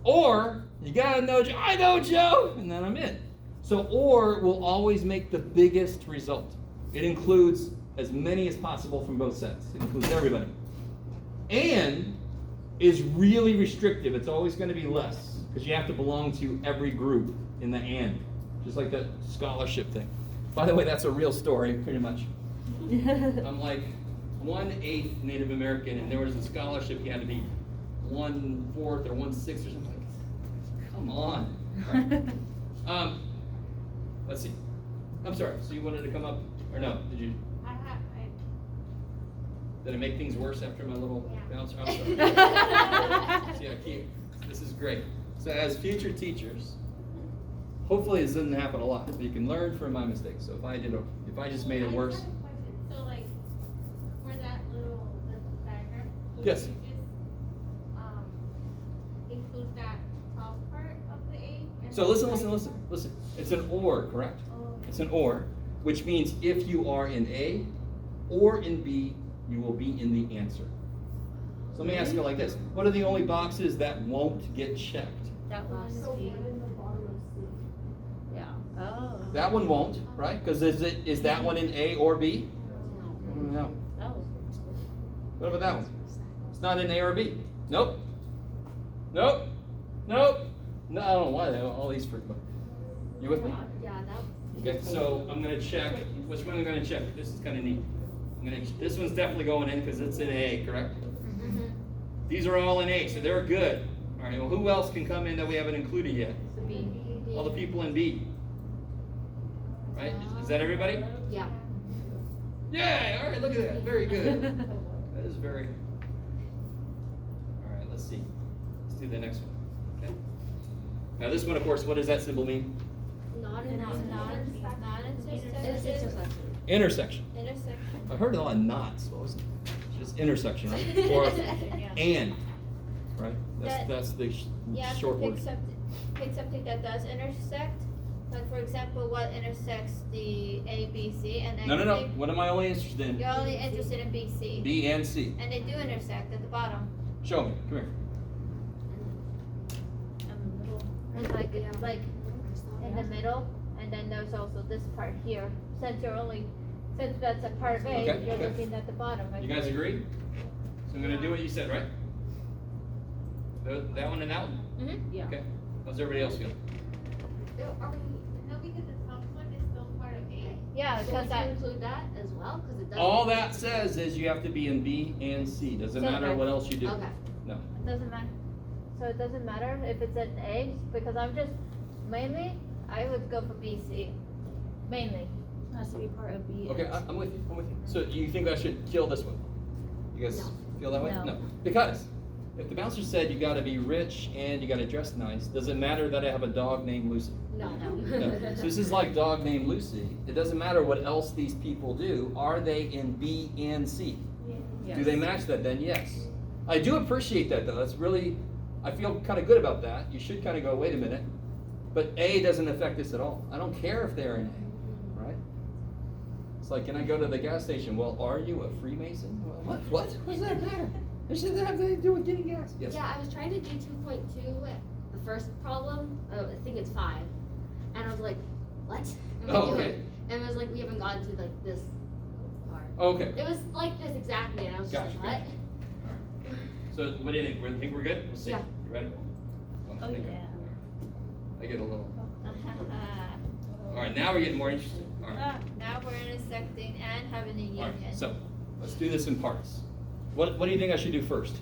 Or you got to know Joe. I know Joe, and then I'm in. So or will always make the biggest result. It includes as many as possible from both sets. It includes everybody. And is really restrictive. It's always going to be less because you have to belong to every group in the and. Just like that scholarship thing. By the way, that's a real story, pretty much. I'm like 1/8 Native American, and there was a scholarship you had to be 1/4 or 1/6 or something. Like, come on. Right. Let's see. I'm sorry. So you wanted to come up, or no? Did you? Did it make things worse after my little bouncer? I'm sorry. See, I keep. This is great. So as future teachers. Hopefully this doesn't happen a lot. You can learn from my mistakes. So if I just made it worse. So like for that little diagram, Yes. you just include that top part of the A. And So listen. It's an or, correct? It's an or, which means if you are in A or in B, you will be in the answer. So let me ask you like this. What are the only boxes that won't get checked? That was B. Yeah. Oh. That one won't, right? Because is that one in A or B? No. Oh. What about that one? It's not in A or B. Nope. Nope. Nope. No, I don't know why all these freak. You with me? Yeah, that. Okay, so I'm gonna check. Which one I'm gonna check? This is kind of neat. This one's definitely going in because it's in A, correct? Mm-hmm. These are all in A, so they're good. All right. Well, who else can come in that we haven't included yet? B. All the people in B. Right? Is that everybody? Yeah. Yay! All right. Look at that. Very good. That is very. All right. Let's see. Let's do the next one. Okay. Now this one, of course, what does that symbol mean? Intersection. I've heard a lot of knots. What was it? Just intersection, right? Or and, right? That's the short word. Pick something that does intersect. Like for example, what intersects the A, B, C, and then No. What am I only interested in? You're only interested in B, C. B and C. And they do intersect at the bottom. Show me. Come here. And like in the middle, and then there's also this part here. Since that's a part of A, Okay, you're okay. looking at the bottom. You guys agree? So I'm gonna do what you said, right? That one and that one. Mm-hmm. Yeah. Okay. How's everybody else feel? No, because the top one is still part of A. Yeah, So because we can include that as well, because it does. All that says is you have to be in B and C. Doesn't So- matter what else you do. Okay. No. it doesn't matter. So it doesn't matter if it's an A, because mainly, I would go for B, C. Mainly. Has to be part of B. Okay, I'm with you. So you think I should kill this one? You guys No. feel that way? No. Because if the bouncer said you got to be rich and you got to dress nice, does it matter that I have a dog named Lucy? No. No. So this is like dog named Lucy. It doesn't matter what else these people do. Are they in B and C? Yes. Do they match that? Then yes. I do appreciate that though. That's really, I feel kind of good about that. You should kind of go, wait a minute. But A doesn't affect this at all. I don't care if they're in A, right? It's like, can I go to the gas station? Well, are you a Freemason? Well, what? What does that matter? It shouldn't have anything to do with getting gas. Yes? Yeah, I was trying to do 2.2, the first problem, I think it's 5. And I was like, what? And Oh, we do okay. it. And it was like, we haven't gotten to like this part. Okay. It was like this exactly, and I was just Gotcha, like, what? gotcha. So what do you think? We think we're good? We'll see. Yeah. You ready? Oh, yeah. I get a little. Uh-huh. All right, now we're getting more interesting. All right. Now we're intersecting and having a All union. right. So let's do this in parts. What do you think I should do first?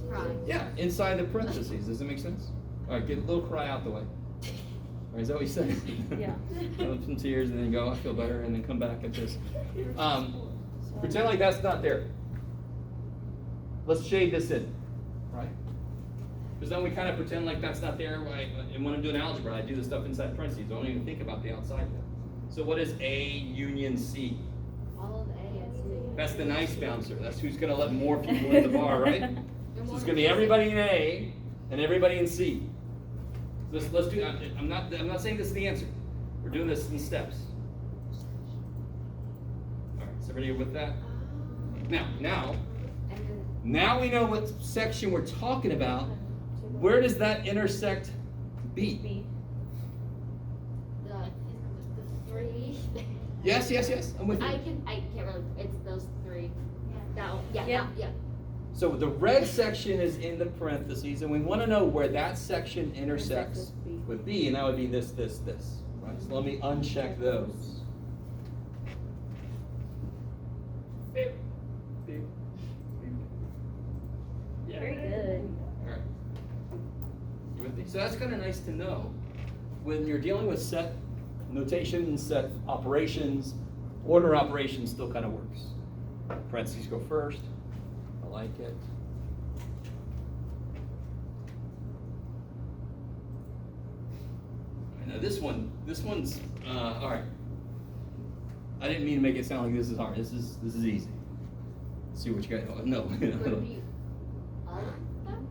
Cry. Yeah, inside the parentheses. Does it make sense? All right, get a little cry out the way. All right, is that what you said? Yeah. Some tears and then go, I feel better, and then come back at this. Pretend like that's not there. Let's shade this in, right? Because then we kind of pretend like that's not there. And when I'm doing algebra, I do the stuff inside parentheses. I don't even think about the outside. So what is A union C? All of A and C. That's the nice bouncer. That's who's going to let more people in the bar, right? So it's going to be everybody in A and everybody in C. Let's do. I'm not saying this is the answer. We're doing this in steps. All right. So everybody with that? Now we know what section we're talking about. Where does that intersect B? The 3. Yes. I'm with you. I can't really, it's those 3. That one, yeah, Yeah. yeah. So the red section is in the parentheses, and we want to know where that section intersects with B, and that would be this. Right? So let me uncheck those. Beep. Yeah. Very good. All right. You with me? So that's kind of nice to know. When you're dealing with set notation, set operations, order operations still kind of works. Parentheses go first. I like it. Now this one's all right. I didn't mean to make it sound like this is hard. This is easy. Let's see what you got. No. Would it be all of them?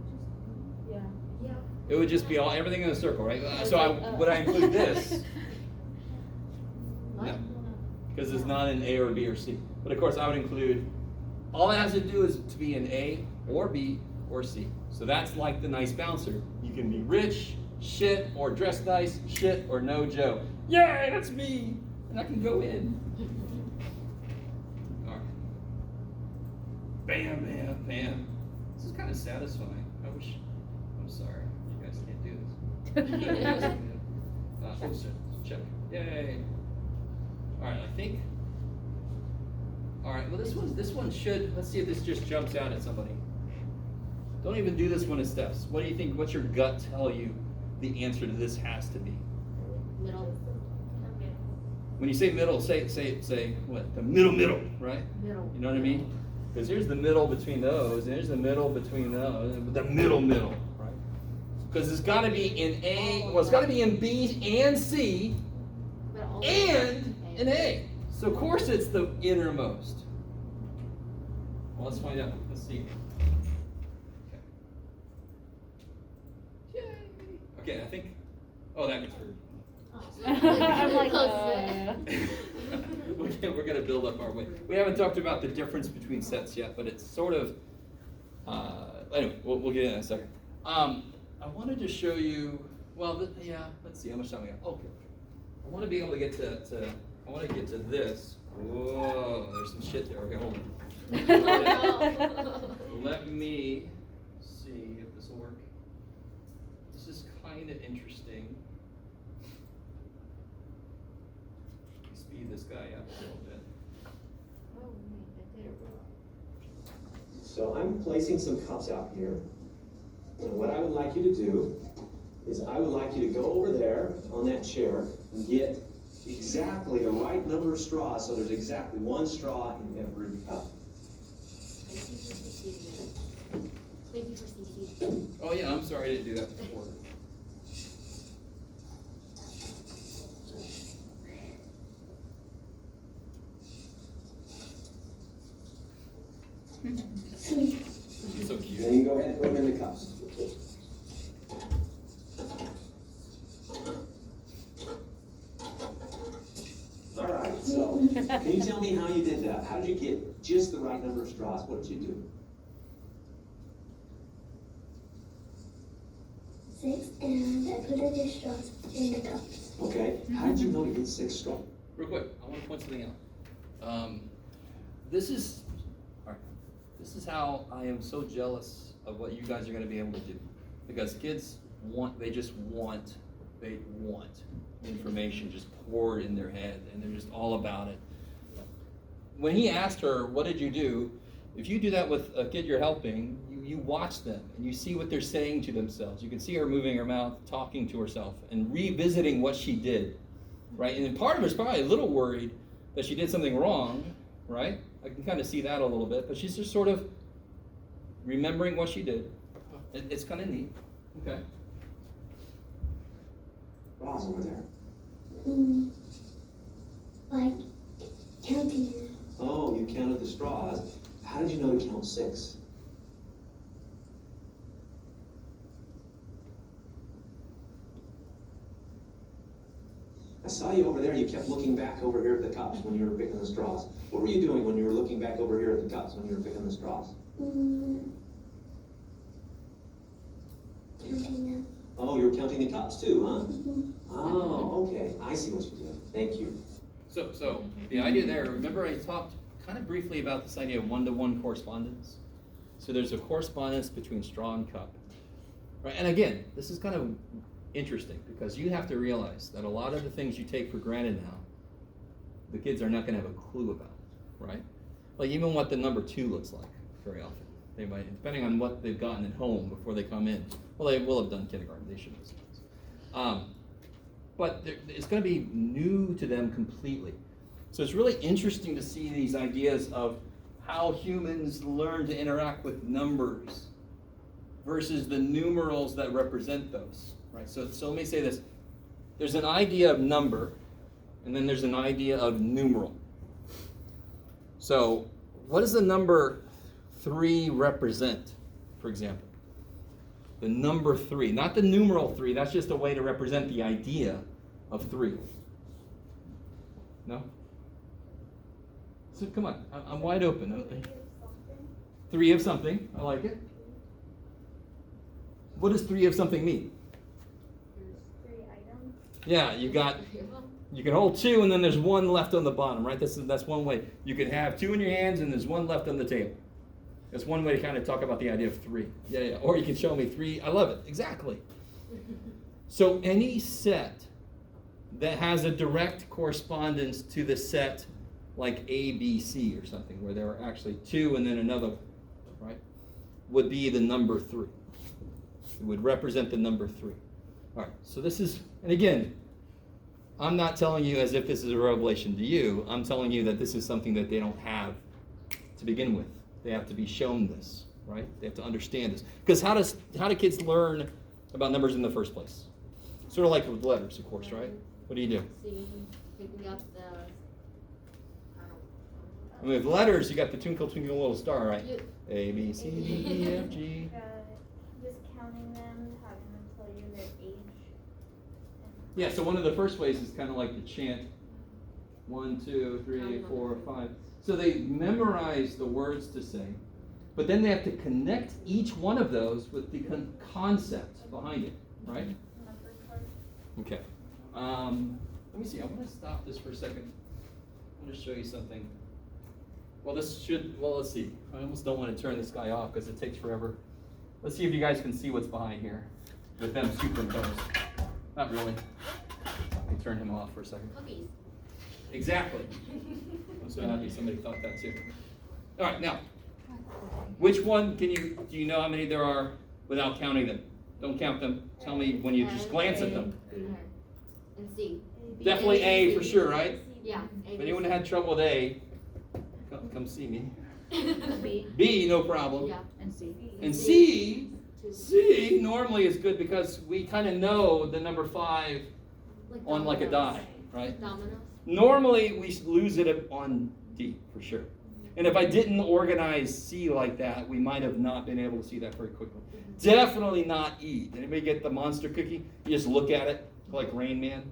Yeah. Yeah. It would just be everything in a circle, right? Would I include this? What? No, because it's not in A or B or C. But of course, I would include. All it has to do is to be in A or B or C. So that's like the nice bouncer. You can be rich, shit, or dressed nice, shit, or no Joe. Yay, that's me, and I can go in. All right. Bam. This is kind of satisfying. I'm sorry, you guys can't do this. Check. Yay. All right, I think. All right, well this one should, let's see if this just jumps out at somebody. Don't even do this one in steps. What do you think, what's your gut tell you the answer to this has to be? Middle. When you say middle, say what? The middle, right? Middle. You know what I mean? Because here's the middle between those, and here's the middle between those, the middle, right? Because it's got to be in A, well, it's got to be in B and C, But all and in A. So of course it's the innermost. Well, let's find out. Let's see. Okay. Yay. Okay, I think. Oh, that gets weird. I'm like, We're gonna build up our way. We haven't talked about the difference between sets yet, but it's sort of. Anyway, we'll get in a second. I wanted to show you. Well, yeah. Let's see how much time we got. Okay. I want to be able to get to. I want to get to this. Whoa, there's some shit there. Okay, hold on. Let me see if this will work. This is kind of interesting. Speed this guy up a little bit. Oh, wait, I did it wrong. So I'm placing some cups out here. And what I would like you to do is I would like you to go over there on that chair and get exactly the right number of straws so there's exactly one straw in every cup. Thank you for CC. Oh yeah, I'm sorry I didn't do that before. So cute. Then you go ahead and put them in the cups. Can you tell me how you did that? How did you get just the right number of straws? What did you do? 6, and I put the straws in the cups. Okay, how did you know to get 6 straws? Real quick, I want to point something out. This is how I am so jealous of what you guys are going to be able to do, because kids want information just poured in their head, and they're just all about it. When he asked her, "What did you do?" If you do that with a kid you're helping, you watch them and you see what they're saying to themselves. You can see her moving her mouth, talking to herself, and revisiting what she did, right? And then part of her is probably a little worried that she did something wrong, right? I can kind of see that a little bit, but she's just sort of remembering what she did. It's kind of neat. Okay. Straws over there. Like counting. Oh, you counted the straws. How did you know to count 6? I saw you over there. You kept looking back over here at the cups when you were picking the straws. What were you doing when you were looking back over here at the cups when you were picking the straws? Counting them. Oh, you were counting the cups too, huh? Oh, okay. I see what you did. Thank you. So the idea there, remember I talked kind of briefly about this idea of one-to-one correspondence? So there's a correspondence between straw and cup, right? And again, this is kind of interesting because you have to realize that a lot of the things you take for granted now, the kids are not going to have a clue about, right? Like even what the number 2 looks like very often. They might, depending on what they've gotten at home before they come in. Well, they will have done kindergarten. They should know. But it's going to be new to them completely. So it's really interesting to see these ideas of how humans learn to interact with numbers versus the numerals that represent those, right? So let me say this. There's an idea of number, and then there's an idea of numeral. So what does the number 3 represent, for example? The number 3, not the numeral 3. That's just a way to represent the idea of 3. No? So come on, I'm wide open. 3 of something. I like it. What does 3 of something mean? There's 3 items. Yeah, you can hold 2 and then there's 1 left on the bottom, right? That's one way. You could have 2 in your hands and there's 1 left on the table. That's one way to kind of talk about the idea of 3. Yeah. Or you can show me 3. I love it. Exactly. So any set that has a direct correspondence to the set like A, B, C or something, where there are actually 2 and then another one, right, would be the number 3. It would represent the number 3. All right, so this is, and again, I'm not telling you as if this is a revelation to you. I'm telling you that this is something that they don't have to begin with. They have to be shown this, right? They have to understand this. Because how do kids learn about numbers in the first place? Sort of like with letters, of course, right? What do you do? Seeing, picking up the, I mean, with letters, you got the twinkle, twinkle, little star, right? You- A, B, C, D, E, F, G. Just counting them, having them tell you their age. Yeah, so one of the first ways is kind of like the chant 1, 2, 3, 4, 5. So they memorize the words to say, but then they have to connect each one of those with the concept behind it, right? Number card. Okay. Let me see. I want to stop this for a second. I want to show you something. Well, let's see. I almost don't want to turn this guy off because it takes forever. Let's see if you guys can see what's behind here with them superimposed. Not really. Let me turn him off for a second. cookies. Exactly. I'm so happy somebody thought that too. All right, now, which one do you know how many there are without counting them? Don't count them. Tell me when you just glance at them. And C. Definitely A for sure, right? Yeah. If anyone had trouble with A, come see me. B. B, no problem. Yeah. And C. And C normally is good because we kind of know the number 5 on like a die, right? Dominoes. Normally we lose it on D for sure. And if I didn't organize C like that, we might have not been able to see that very quickly. Definitely not E. Did anybody get the monster cookie? You just look at it like Rain Man.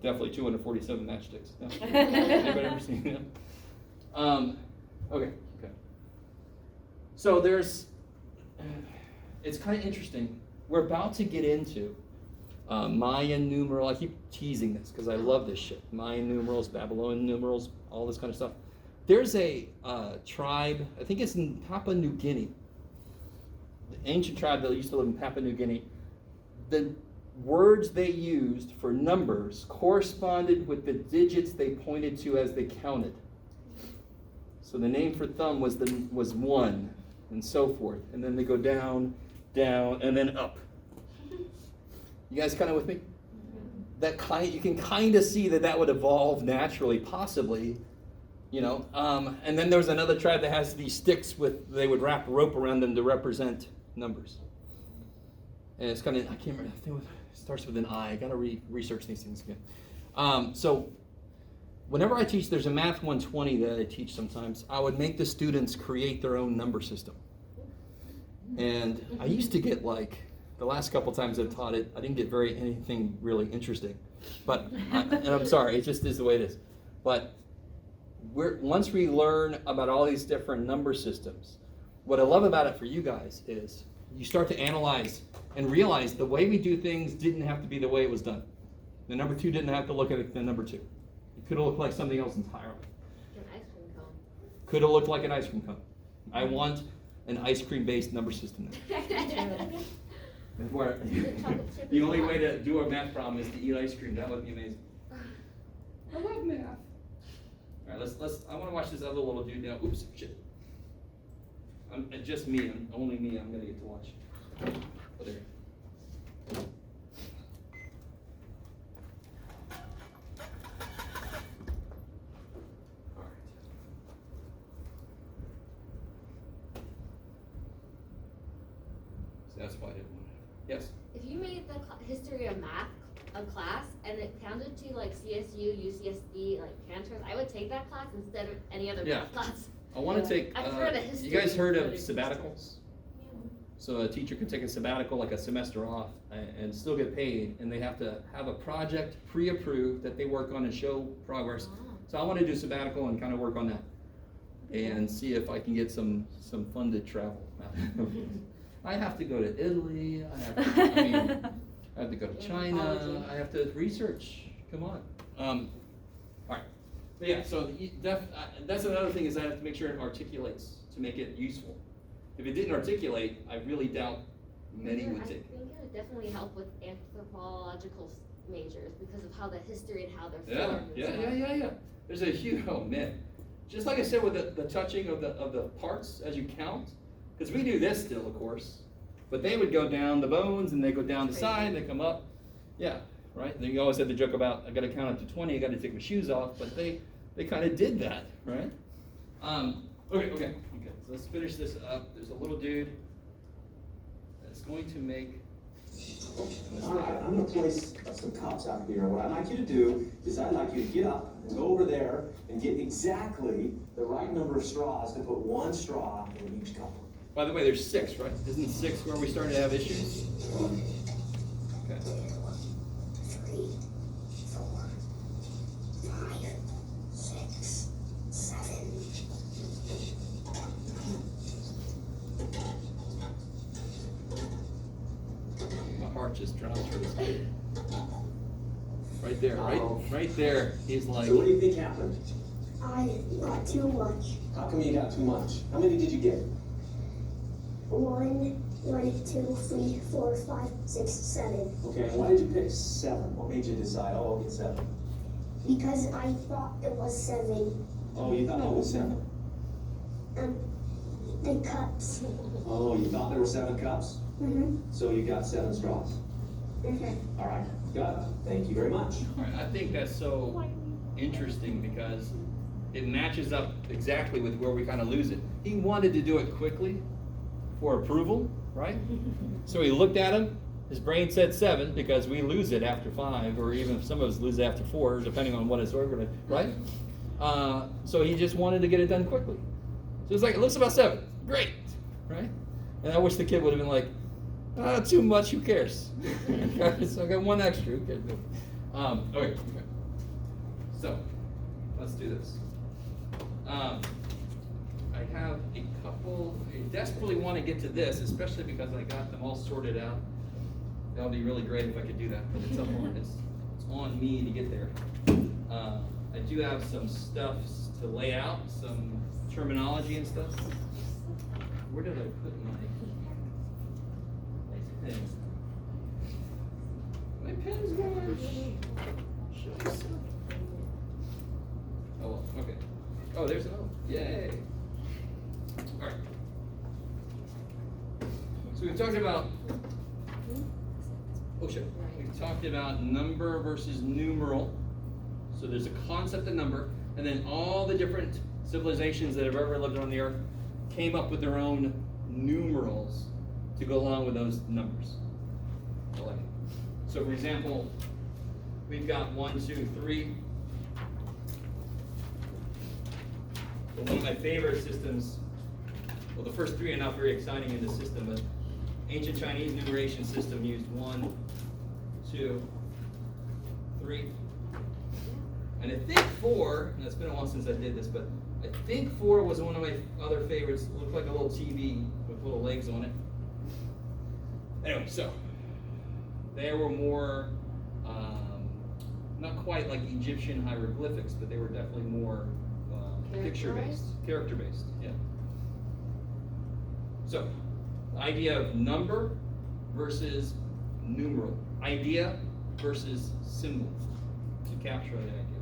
definitely 247 matchsticks. No? Anybody ever seen them? Okay. So it's kind of interesting. We're about to get into Mayan numeral. I keep teasing this because I love this shit. Mayan numerals, Babylonian numerals, all this kind of stuff. There's a tribe, I think it's in Papua New Guinea, the ancient tribe that used to live in Papua New Guinea. The words they used for numbers corresponded with the digits they pointed to as they counted. So the name for thumb was 1, and so forth. And then they go down, down, and then up. You guys kind of with me? You can kind of see that would evolve naturally, possibly. And then there was another tribe that has these sticks they would wrap a rope around them to represent numbers. And it's kind of, I can't remember, I think it starts with an I. I got to research these things again. So whenever I teach, there's a Math 120 that I teach sometimes. I would make the students create their own number system. And I used to get the last couple times I've taught it, I didn't get anything really interesting. But, and I'm sorry, it just is the way it is. But once we learn about all these different number systems, what I love about it for you guys is you start to analyze and realize the way we do things didn't have to be the way it was done. The number 2 didn't have to look like the number 2. It could have looked like something else entirely. An ice cream cone. Could have looked like an ice cream cone. I want an ice cream based number system now. Where the only way to do a math problem is to eat ice cream. That would be amazing. I love math. All right, I want to watch this other little dude now. Oops, shit. Just me, only me, I'm gonna get to watch. Oh, there. All right. So that's why I didn't want to. Yes? If you made the history of math a class and it counted to CSU, UCSD, cantors, I would take that class instead of any other math class. I want to take, I prefer the history. you guys heard of sabbaticals? So a teacher can take a sabbatical, like a semester off, and still get paid, and they have to have a project pre-approved that they work on and show progress. So I want to do sabbatical and kind of work on that, and see if I can get some funded travel. I have to go to Italy. I have to go to China. I have to research. Come on. All right. But yeah. So that's another thing is I have to make sure it articulates to make it useful. If it didn't articulate, I really doubt many would take it. I think it would definitely help with anthropological majors because of how the history and how they're formed. Yeah. There's a huge, oh man. Just like I said with the touching of the parts as you count, because we do this still, of course, but they would go down the bones and they go down the side, they come up. Yeah, right? Then you always had the joke about, I got to count up to 20, I got to take my shoes off, but they kind of did that, right? Okay. So let's finish this up. There's a little dude that's going to make. All right, I'm going to place some cups out here. What I'd like you to do is I'd like you to get up and go over there and get exactly the right number of straws to put one straw in each cup. By the way, there's 6, right? Isn't 6 where we started to have issues? Okay. 3, 4, 5, 6, 7. My heart just dropped for this kid. Right there, right there is like. So what do you think happened? I got too much. How come you got too much? How many did you get? 1, 2, 3, 4, 5, 6, 7. Okay, and why did you pick 7? What made you decide, oh, I'll get 7? Because I thought it was 7. Oh, you thought it was 7? The cups. Oh, you thought there were 7 cups? Mm-hmm. So you got 7 straws. Mm-hmm. All right, got it. Thank you very much. All right, I think that's so interesting because it matches up exactly with where we kind of lose it. He wanted to do it quickly for approval, right? So he looked at him, his brain said 7 because we lose it after 5, or even some of us lose it after 4, depending on what it's organized, right? So he just wanted to get it done quickly. So it's like, it looks about 7, great, right? And I wish the kid would have been like, too much, who cares? So I got 1 extra, who cares? Okay. So, let's do this. I have a couple, I desperately want to get to this, especially because I got them all sorted out. That would be really great if I could do that, but it's on me to get there. I do have some stuff to lay out, some terminology and stuff. Where did I put my pen? My pen's gone. Oh, well, okay. Oh, there's an O. Yay. All right. So we've talked about, we've talked about number versus numeral. So there's a concept of number, and then all the different civilizations that have ever lived on the earth came up with their own numerals to go along with those numbers. I like it. So for example, we've got 1, 2, 3. But one of my favorite systems, well, the first 3 are not very exciting in this system, but ancient Chinese numeration system used 1, 2, 3. And I think 4, and it's been a while since I did this, but I think 4 was one of my other favorites. It looked like a little TV with little legs on it. Anyway, so they were more, not quite like Egyptian hieroglyphics, but they were definitely more picture-based, character-based, yeah. So, the idea of number versus numeral. Idea versus symbol to capture that idea.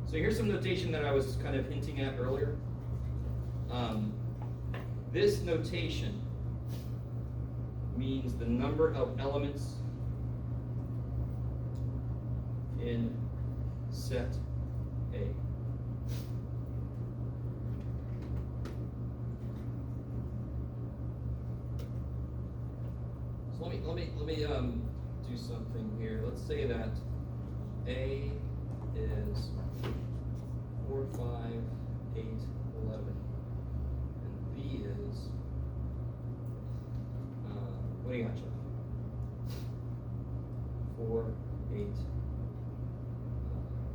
So here's some notation that I was kind of hinting at earlier. This notation means the number of elements in set A. So let me do something here. Let's say that A is 4, 5, 8, 11, and B is what do you got, Jeff? 4, 8, 11.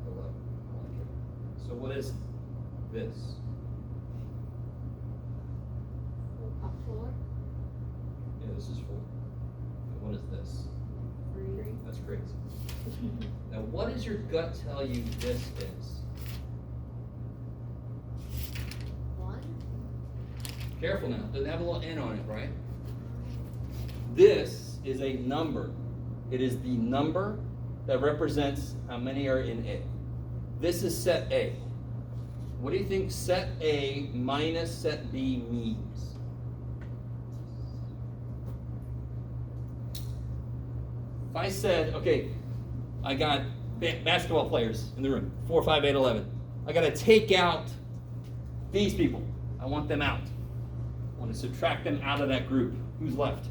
I like it. So what is this? 4. Yeah, this is 4. And what is this? 3. That's great. Now, what does your gut tell you this is? 1. Careful now. Doesn't have a little N on it, right? This is a number. It is the number that represents how many are in A. This is set A. What do you think set A minus set B means? If I said, okay, I got basketball players in the room, 4, 5, 8, 11. I got to take out these people. I want them out. I want to subtract them out of that group. Who's left?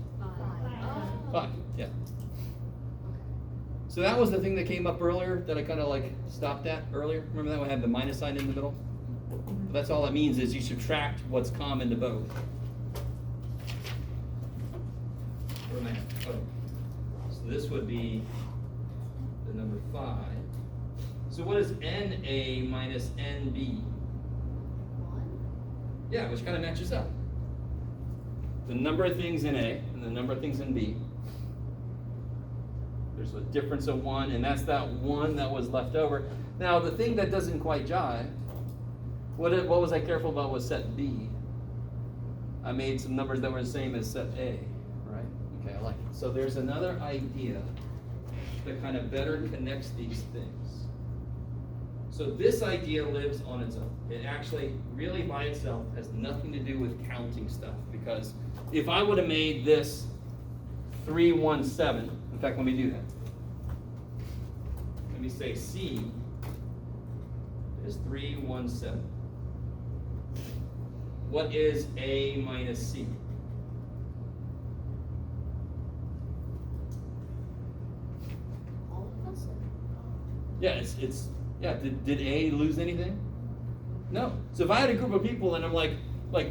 5, yeah. So that was the thing that came up earlier that I kind of like stopped at earlier. Remember that one had the minus sign in the middle? But that's all it means is you subtract what's common to both. Where am I at? Oh. So this would be the number 5. So what is NA minus NB? 1. Yeah, which kind of matches up. The number of things in A and the number of things in B. There's a difference of 1, and that's that 1 that was left over. Now, the thing that doesn't quite jive, what was I careful about was set B? I made some numbers that were the same as set A, right? Okay, I like it. So there's another idea that kind of better connects these things. So this idea lives on its own. It actually, really by itself, has nothing to do with counting stuff. Because if I would have made this 317, in fact, let me do that. Let me say C is 317. What is A minus C? All of us? Yeah, did A lose anything? No. So if I had a group of people and I'm like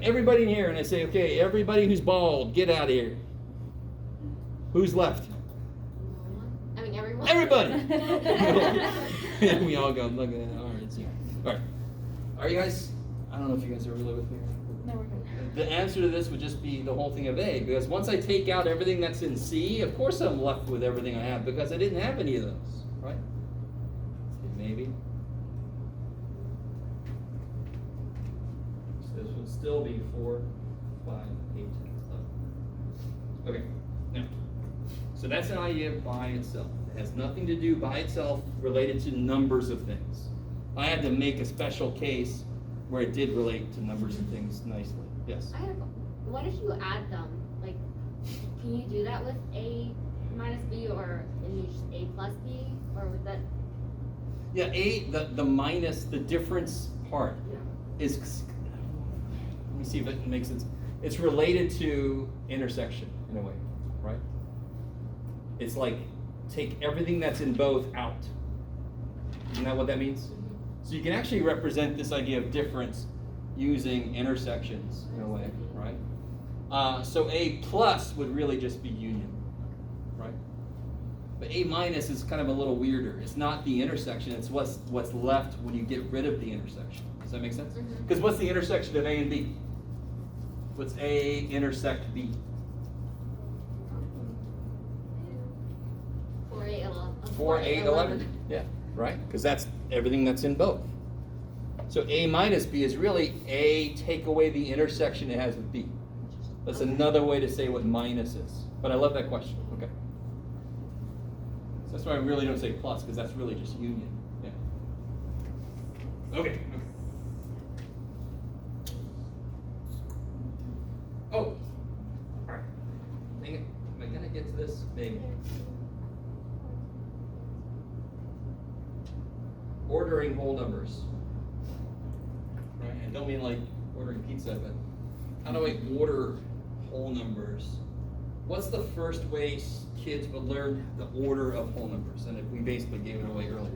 everybody in here, and I say, okay, everybody who's bald, get out of here. Who's left? I mean, everyone. Everybody! We all go, look at it. All right, so, all right. Are you guys, I don't know if you guys are really with me. No, we're good. The answer to this would just be the whole thing of A, because once I take out everything that's in C, of course I'm left with everything I have, because I didn't have any of those, right? Maybe. So this would still be 4, 5, 8, 11. Okay, now, so that's an idea by itself. It has nothing to do by itself related to numbers of things. I had to make a special case where it did relate to numbers and things nicely. Yes? I have a, what if you add them? Like, can you do that with A minus B or in just A plus B? Or would that? Yeah, the minus, the difference part is, let me see if it makes sense. It's related to intersection in a way, right? It's like, take everything that's in both out. Isn't that what that means? So you can actually represent this idea of difference using intersections in a way, right? So A plus would really just be union, right? But A minus is kind of a little weirder. It's not the intersection, it's what's left when you get rid of the intersection. Does that make sense? Because what's the intersection of A and B? What's A intersect B? 4, 8, 11. 4, 8, 11. Yeah, right? Because that's everything that's in both. So A minus B is really A take away the intersection it has with B. That's another way to say what minus is. But I love that question. Okay. So that's why I really don't say plus, because that's really just union. Yeah. Okay. Oh. All right. Dang it. Am I gonna get to this? Maybe. Ordering whole numbers. Right? I don't mean like ordering pizza, but how do I order whole numbers? What's the first way kids would learn the order of whole numbers? And if we basically gave it away earlier.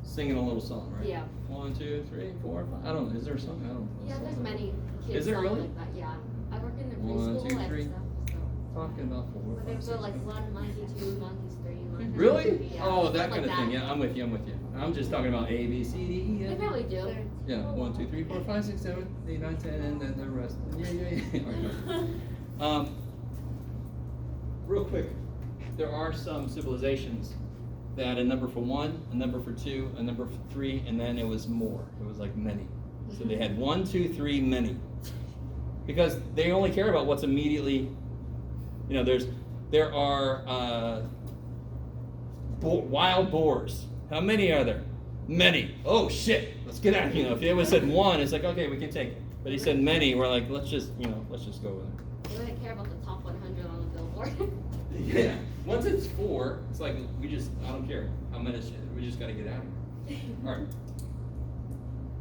Singing a little song, right? Yeah. 1, 2, 3, 4, 5. I don't know. Is there a song? I don't know. Yeah, there's many kids Is there songs really? like that. Yeah, I work in the 1, preschool 2, and 3. stuff. So. Talking about 4, But 5, there's 6, like 7. 1 monkey, 2 monkeys, 3 monkeys. Really? Yeah, Oh, that stuff kind of like thing. that. Yeah, I'm with you. I'm just talking about A, B, C, D, E, They F. probably do. Yeah, 1, 2, 3, 4, 5, 6, 7, 8, 9, 10, and then the rest. Yeah. Real quick, there are some civilizations that had a number for 1, a number for 2, a number for 3, and then it was more. It was like many. So they had 1, 2, 3, many. Because they only care about what's immediately, there are wild boars. How many are there? Many. Oh shit, let's get out. If he would have said 1, it's like, okay, we can take it. But he said many, we're like, let's just go with it. They wouldn't care about the top 100 on the billboard. Yeah. Once it's 4, it's like I don't care how many shit. We just got to get out of here. All right.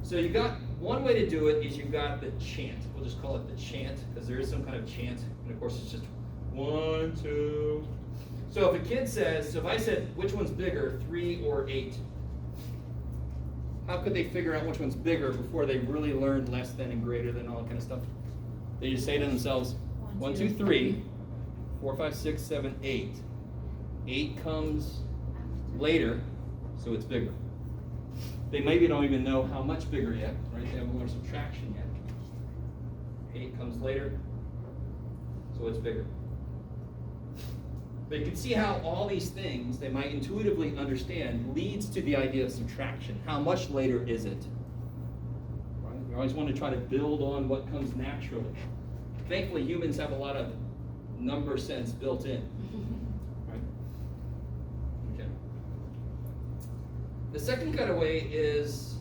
So you got one way to do it is you got the chant. We'll just call it the chant because there is some kind of chant, and of course it's just 1, 2. So if a kid says, so if I said which one's bigger, 3 or 8, how could they figure out which one's bigger before they really learned less than and greater than all that kind of stuff? They just say to themselves, 1, 2, 3, 4, 5, 6, 7, 8. 8 comes later, so it's bigger. They maybe don't even know how much bigger yet, right? They haven't learned subtraction yet. 8 comes later, so it's bigger. But you can see how all these things they might intuitively understand leads to the idea of subtraction. How much later is it? Right? We always want to try to build on what comes naturally. Thankfully, humans have a lot of number sense built in. Right? Okay. The second kind of way is,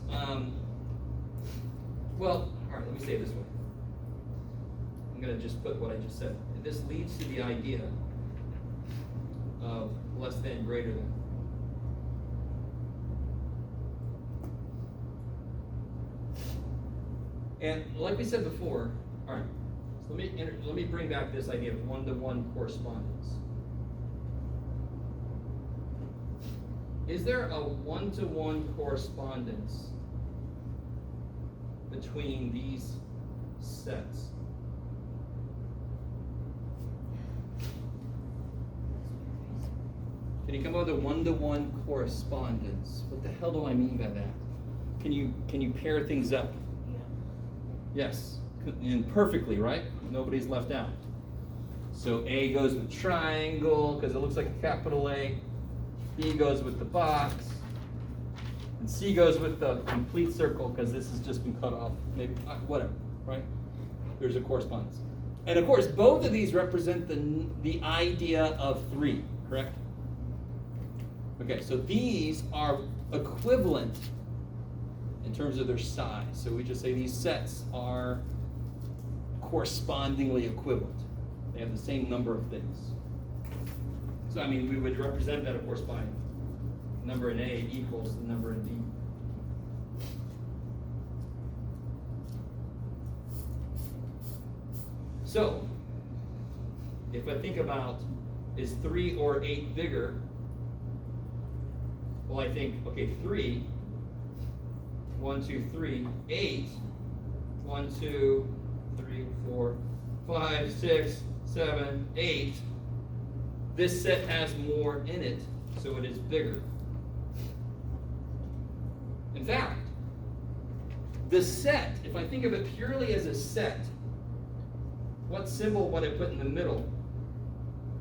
well, all right, let me say it this way. I'm going to just put what I just said. This leads to the idea of less than, greater than. And like we said before, all right, so let me bring back this idea of one-to-one correspondence. Is there a one-to-one correspondence between these sets? Can Can you come up with a one-to-one correspondence? What the hell do I mean by that? Can you pair things up? Yes, and perfectly, right? Nobody's left out. So A goes with triangle because it looks like a capital A. B goes with the box. And C goes with the complete circle because this has just been cut off. Maybe, whatever, right? There's a correspondence. And of course, both of these represent the idea of 3, correct? Okay, so these are equivalent in terms of their size. So we just say these sets are correspondingly equivalent. They have the same number of things. So I mean, we would represent that, of course, by number in A equals the number in B. So, if I think about, is 3 or 8 bigger? Well, I think, okay, 3, 1, 2, 3, 8, 1, 2, 3, 4, 5, 6, 7, 8. This set has more in it, so it is bigger. In fact, the set, if I think of it purely as a set, what symbol would I put in the middle?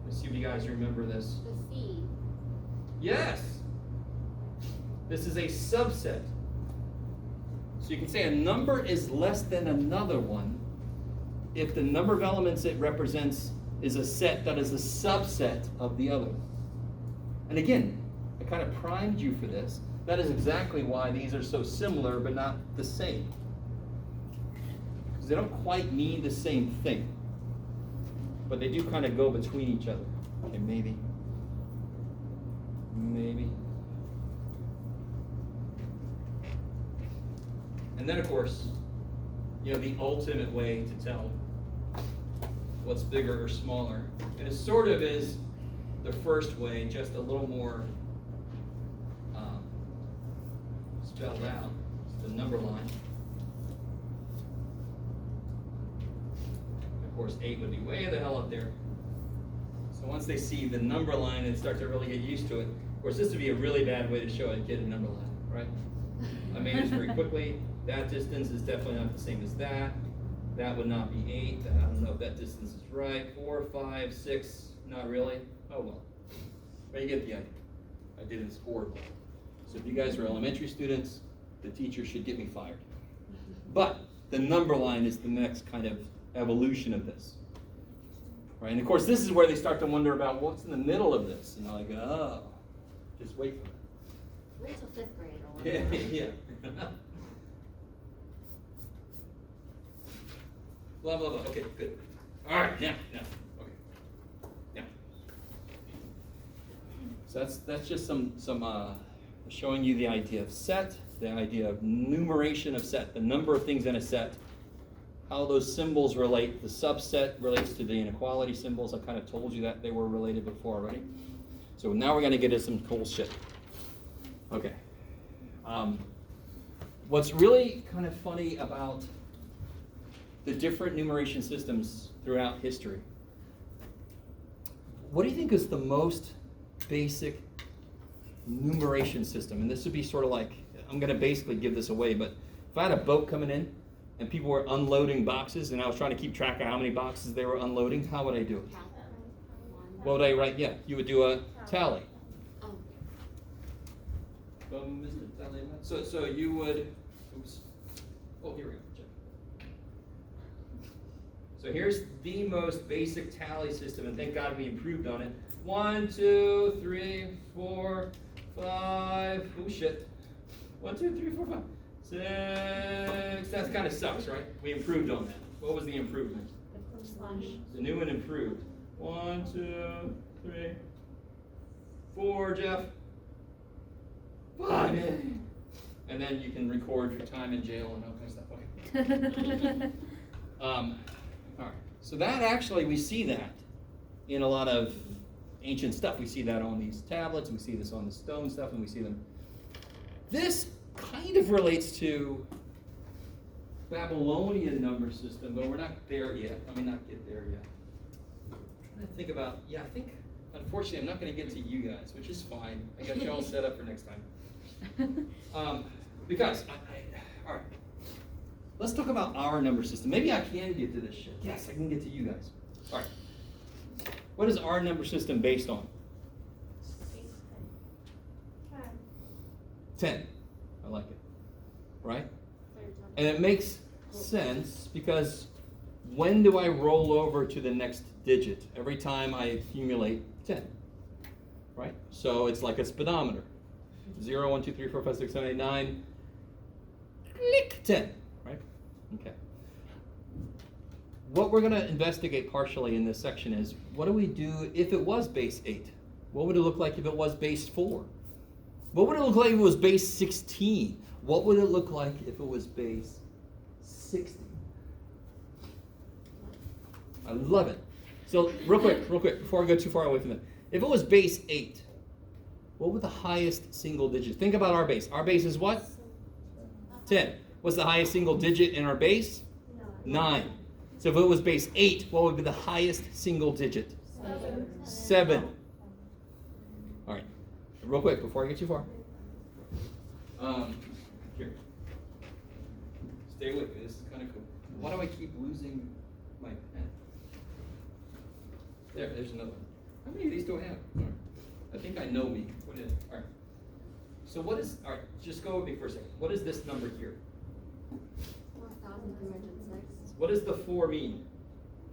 Let's see if you guys remember this. The C. Yes! This is a subset. So you can say a number is less than another one if the number of elements it represents is a set that is a subset of the other. And again, I kind of primed you for this. That is exactly why these are so similar but not the same. Because they don't quite mean the same thing. But they do kind of go between each other. Okay, maybe. Maybe. And then, of course, the ultimate way to tell what's bigger or smaller. And it sort of is the first way, just a little more spelled out. It's the number line. Of course, 8 would be way the hell up there. So once they see the number line and start to really get used to it, of course, this would be a really bad way to show a kid a number line, right? I made this very quickly. That distance is definitely not the same as that. That would not be 8. I don't know if that distance is right. 4, 5, 6, not really. Oh well. But you get the idea. I did it horribly. So if you guys are elementary students, the teacher should get me fired. But the number line is the next kind of evolution of this. Right? And of course, this is where they start to wonder about what's in the middle of this. And they're like, oh, just wait for it. Wait till 5th grade or whatever. Yeah. Blah, blah, blah. Okay, good. All right, now. Okay. Now. So that's just some showing you the idea of set, the idea of numeration of set, the number of things in a set, how those symbols relate. The subset relates to the inequality symbols. I kind of told you that they were related before already. So now we're going to get into some cool shit. Okay. What's really kind of funny about the different numeration systems throughout history. What do you think is the most basic numeration system? And this would be sort of like, I'm going to basically give this away, but if I had a boat coming in and people were unloading boxes and I was trying to keep track of how many boxes they were unloading, how would I do it? Count them. What would I write? Yeah, you would do a tally. Oh. Mr. Tally. So you would, oops. Oh, here we go. So here's the most basic tally system, and thank God we improved on it. 1, 2, 3, 4, 5. Oh shit. 1, 2, 3, 4, 5, 6. That kind of sucks, right? We improved on that. What was the improvement? The new one improved. 1, 2, 3, 4, Jeff. 5. And then you can record your time in jail and all kind of stuff. Okay. All right. So that actually, we see that in a lot of ancient stuff. We see that on these tablets, and we see this on the stone stuff, and we see them. This kind of relates to Babylonian number system, but we're not there yet. I mean, not get there yet. I'm trying to think about, I think Unfortunately, I'm not going to get to you guys, which is fine. I got you all set up for next time. Because, all right, let's talk about our number system. Maybe I can get to this shit. Yes, I can get to you guys. All right. What is our number system based on? 10. I like it. Right? And it makes sense because when do I roll over to the next digit? Every time I accumulate 10. Right? So it's like a speedometer. 0, 1, 2, 3, 4, 5, 6, 7, 8, 9. Click 10. Right? Okay. What we're going to investigate partially in this section is what do we do if it was base 8? What would it look like if it was base 4? What would it look like if it was base 16? What would it look like if it was base 60? I love it. So real quick, before I go too far away from it. If it was base 8, what would the highest single digit? Think about our base. Our base is what? 10. What's the highest single digit in our base? 9. So if it was base 8, what would be the highest single digit? 7. All right. Real quick, before I get too far. Here. Stay with me. This is kind of cool. Why do I keep losing my pen? There's another one. How many of these do I have? All right. I think I know me. What is it? All right. So what is, all right, just go with me for a second. What is this number here? 4,306. What does the 4 mean?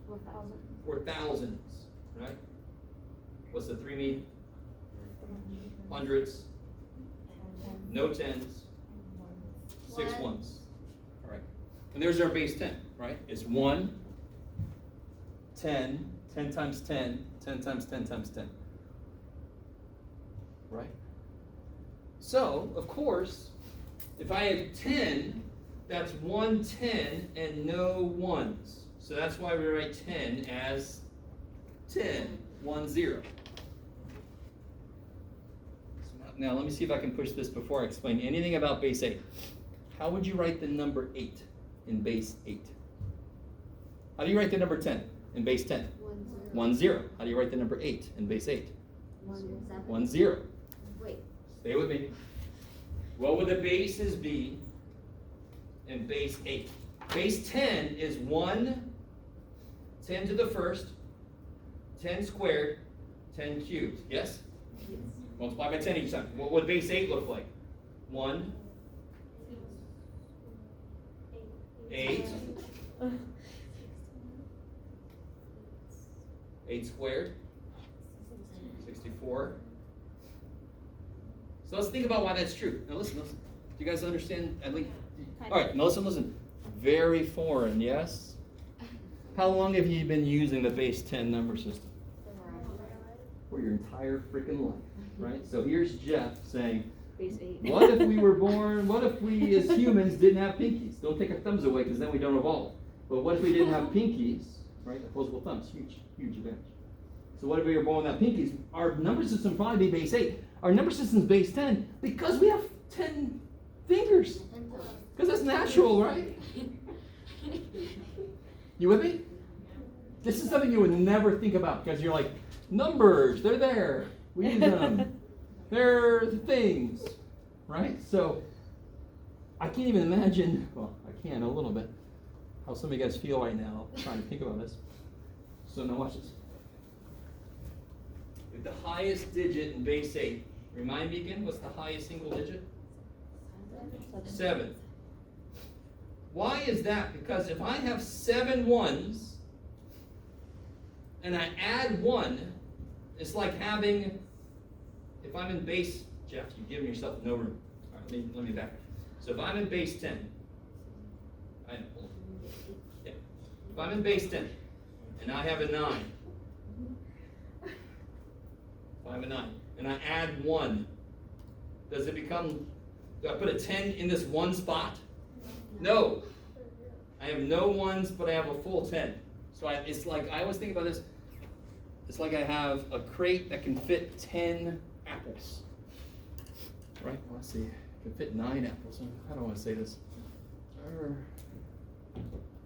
4,000. 4,000s, right? What's the 3 mean? Hundreds. No 10s. 6 ones. All right. And there's our base 10, right? It's 1, 10, 10 times 10, 10 times 10 times 10. Right? So, of course, if I have 10, that's 1 10 and no 1s. So that's why we write 10 as 10, 1 0. Now let me see if I can push this before I explain anything about base 8. How would you write the number 8 in base 8? How do you write the number 10 in base 10? 1 0. How do you write the number 8 in base 8? 1 0. Wait. Stay with me. What would the bases be in base 8? Base 10 is 1, 10 to the first, 10 squared, 10 cubed. Yes? Multiply by 10 each time. What would base 8 look like? 1, 8, 8 squared, 64. So let's think about why that's true. Now listen. Do you guys understand at least? All right, now listen. Very foreign, yes? How long have you been using the base 10 number system? For your entire freaking life, right? So here's Jeff saying, what if we were born, what if we as humans didn't have pinkies? Don't take our thumbs away because then we don't evolve. But what if we didn't have pinkies, right? Opposable thumbs, huge advantage. So what if we were born without pinkies? Our number system would probably be base 8. Our number system is base 10 because we have 10 fingers. Because that's natural, right? You with me? This is something you would never think about because you're like, numbers, they're there. We use them. They're things, right? So I can't even imagine, well, I can a little bit, how some of you guys feel right now trying to think about this. So now watch this. If the highest digit in base 8, remind me again, what's the highest single digit? 7. Why is that? Because if I have 7 1s and I add 1, it's like having, if I'm in base, Jeff, you've given yourself no room. All right, let me back. So if I'm in base 10, if I'm in base 10 and I have a 9, if I have a 9 and I add 1, does it become, do I put a 10 in this one spot? No. I have no 1s, but I have a full 10. So it's like, I always think about this, it's like I have a crate that can fit 10 apples. Right? Well, let's see. It can fit 9 apples. How do I want to say this?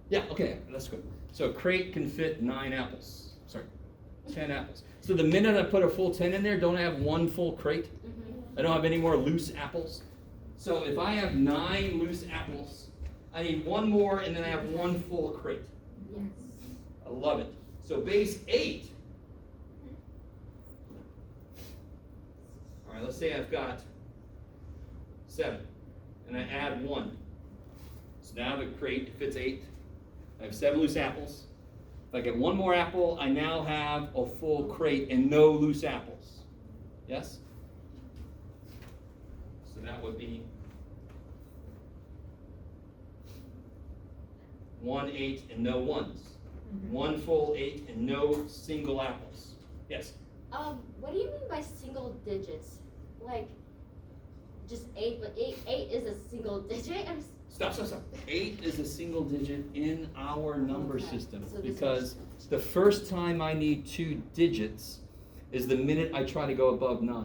Yeah, okay, that's good. So a crate can fit 9 apples. Sorry. 10 apples. So the minute I put a full 10 in there, don't I have one full crate? I don't have any more loose apples. So if I have 9 loose apples, I need one more, and then I have one full crate. Yes. I love it. So base 8. All right, let's say I've got 7, and I add 1. So now the crate fits 8. I have 7 loose apples. If I get one more apple, I now have a full crate and no loose apples. Yes? So that would be 1 8 and no ones. One full 8 and no single apples. Yes? What do you mean by single digits? Like, just 8, but 8 is a single digit? Stop. 8 is a single digit in our number system So this because the first time I need 2 digits is the minute I try to go above 9.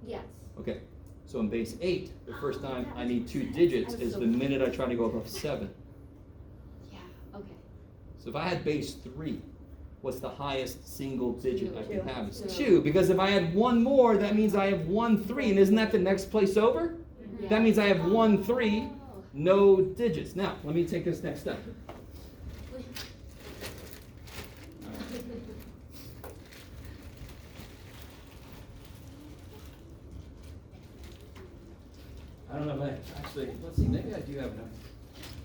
Yes. Okay, so in base 8, the first time I need 2 digits is the minute I try to go above 7. Yeah, okay. So if I had base 3, what's the highest single digit I can have? It's 2. 2, because if I had one more, that means I have 1 3, and isn't that the next place over? Yeah. That means I have 1 3, no digits. Now, let me take this next step. I don't know if I actually, let's see, maybe I do have enough.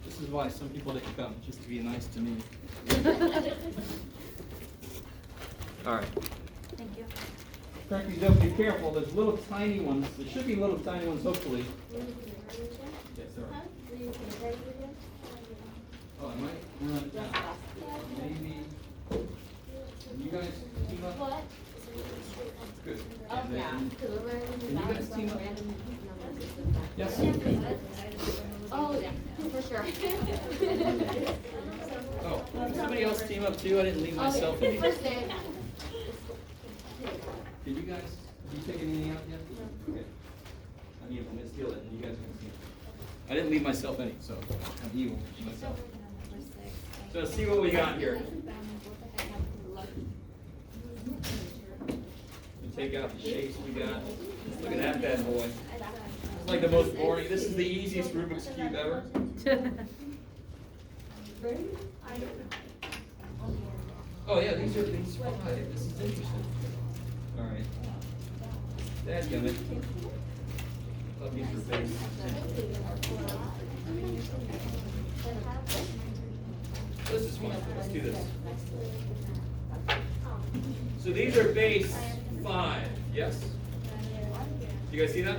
This is why some people didn't come, just to be nice to me. All right. Thank you. Cracky dope, be careful, there's little tiny ones, there should be little tiny ones hopefully. Yes, sir. Oh, I might run it down. Maybe, can you guys team up? What? Good. Oh, And yeah. then- Because we're Can learning you about guys some team up? random numbers system. Yes? Oh, yeah, for sure. Oh, can somebody else team up too? I didn't leave myself Oh, any. first day. Did you guys, have you taken anything out yet? Okay. I'm evil, I'm gonna steal it, and you guys are gonna see it. I didn't leave myself any, so I'm evil myself. So let's see what we got here. We take out the shapes we got. Look at that bad boy. It's like the most boring, this is the easiest Rubik's Cube ever. Oh yeah, these are 5. This is interesting. All right. Dadgummit. Thought these were base. This is fun. Let's do this. So these are base 5. Yes? You guys see that?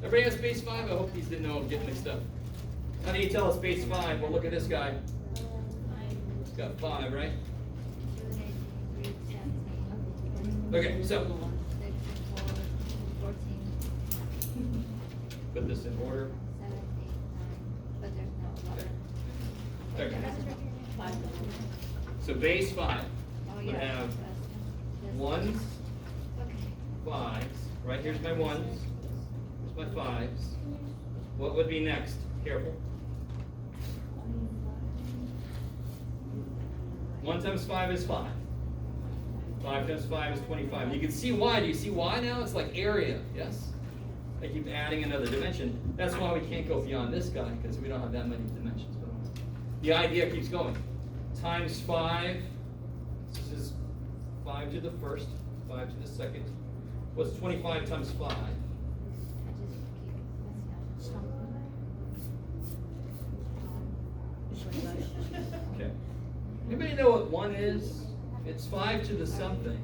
Everybody has base 5? I hope these didn't know I'm getting mixed up. How do you tell it's base 5? Well, look at this guy. It's got 5, right? Okay, so put this in order. Okay. So base 5 would have 1s, 5s. Right, here's my 1s. Here's my 5s. What would be next? Careful. 1 times 5 is 5. 5 times 5 is 25. You can see why. Do you see why now? It's like area, yes? I keep adding another dimension. That's why we can't go beyond this guy, because we don't have that many dimensions. But the idea keeps going. Times 5. This is 5 to the first, 5 to the second. What's 25 times 5? Okay. Anybody know what 1 is? It's 5 to the something.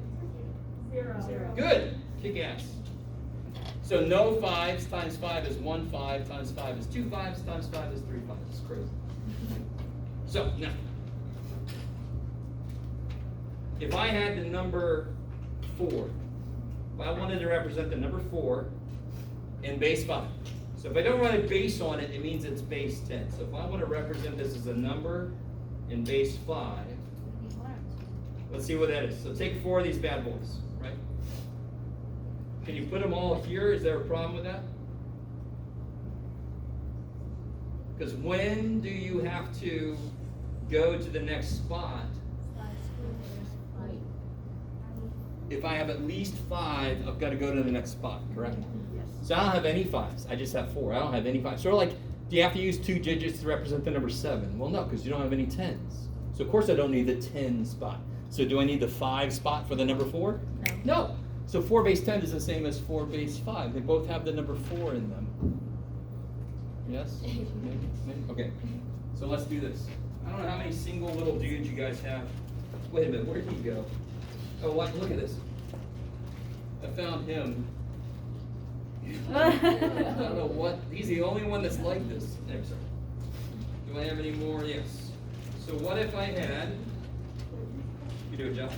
0. Good. Kick ass. So no 5s times 5 is 1 5 times 5 is 2 5s times 5 is 3 5s. It's crazy. So now, if I had the number 4, if I wanted to represent the number 4 in base 5. So if I don't write a base on it, it means it's base 10. So if I want to represent this as a number in base 5, let's see what that is. So take 4 of these bad boys, right? Can you put them all here? Is there a problem with that? Because when do you have to go to the next spot? if I have at least 5, I've got to go to the next spot, correct? Yes. So I don't have any 5s. I just have 4. I don't have any 5s. Sort of like, do you have to use 2 digits to represent the number 7? Well, no, because you don't have any 10s. So of course I don't need the 10 spot. So do I need the 5 spot for the number 4? No. So 4 base 10 is the same as 4 base 5. They both have the number 4 in them. Yes? Maybe? Maybe? Okay. So let's do this. I don't know how many single little dudes you guys have. Wait a minute, where did he go? Oh, what? Look at this. I found him. I don't know what. He's the only one that's like this. There, sorry. Do I have any more? Yes. So what if I had? You do it, Jeff.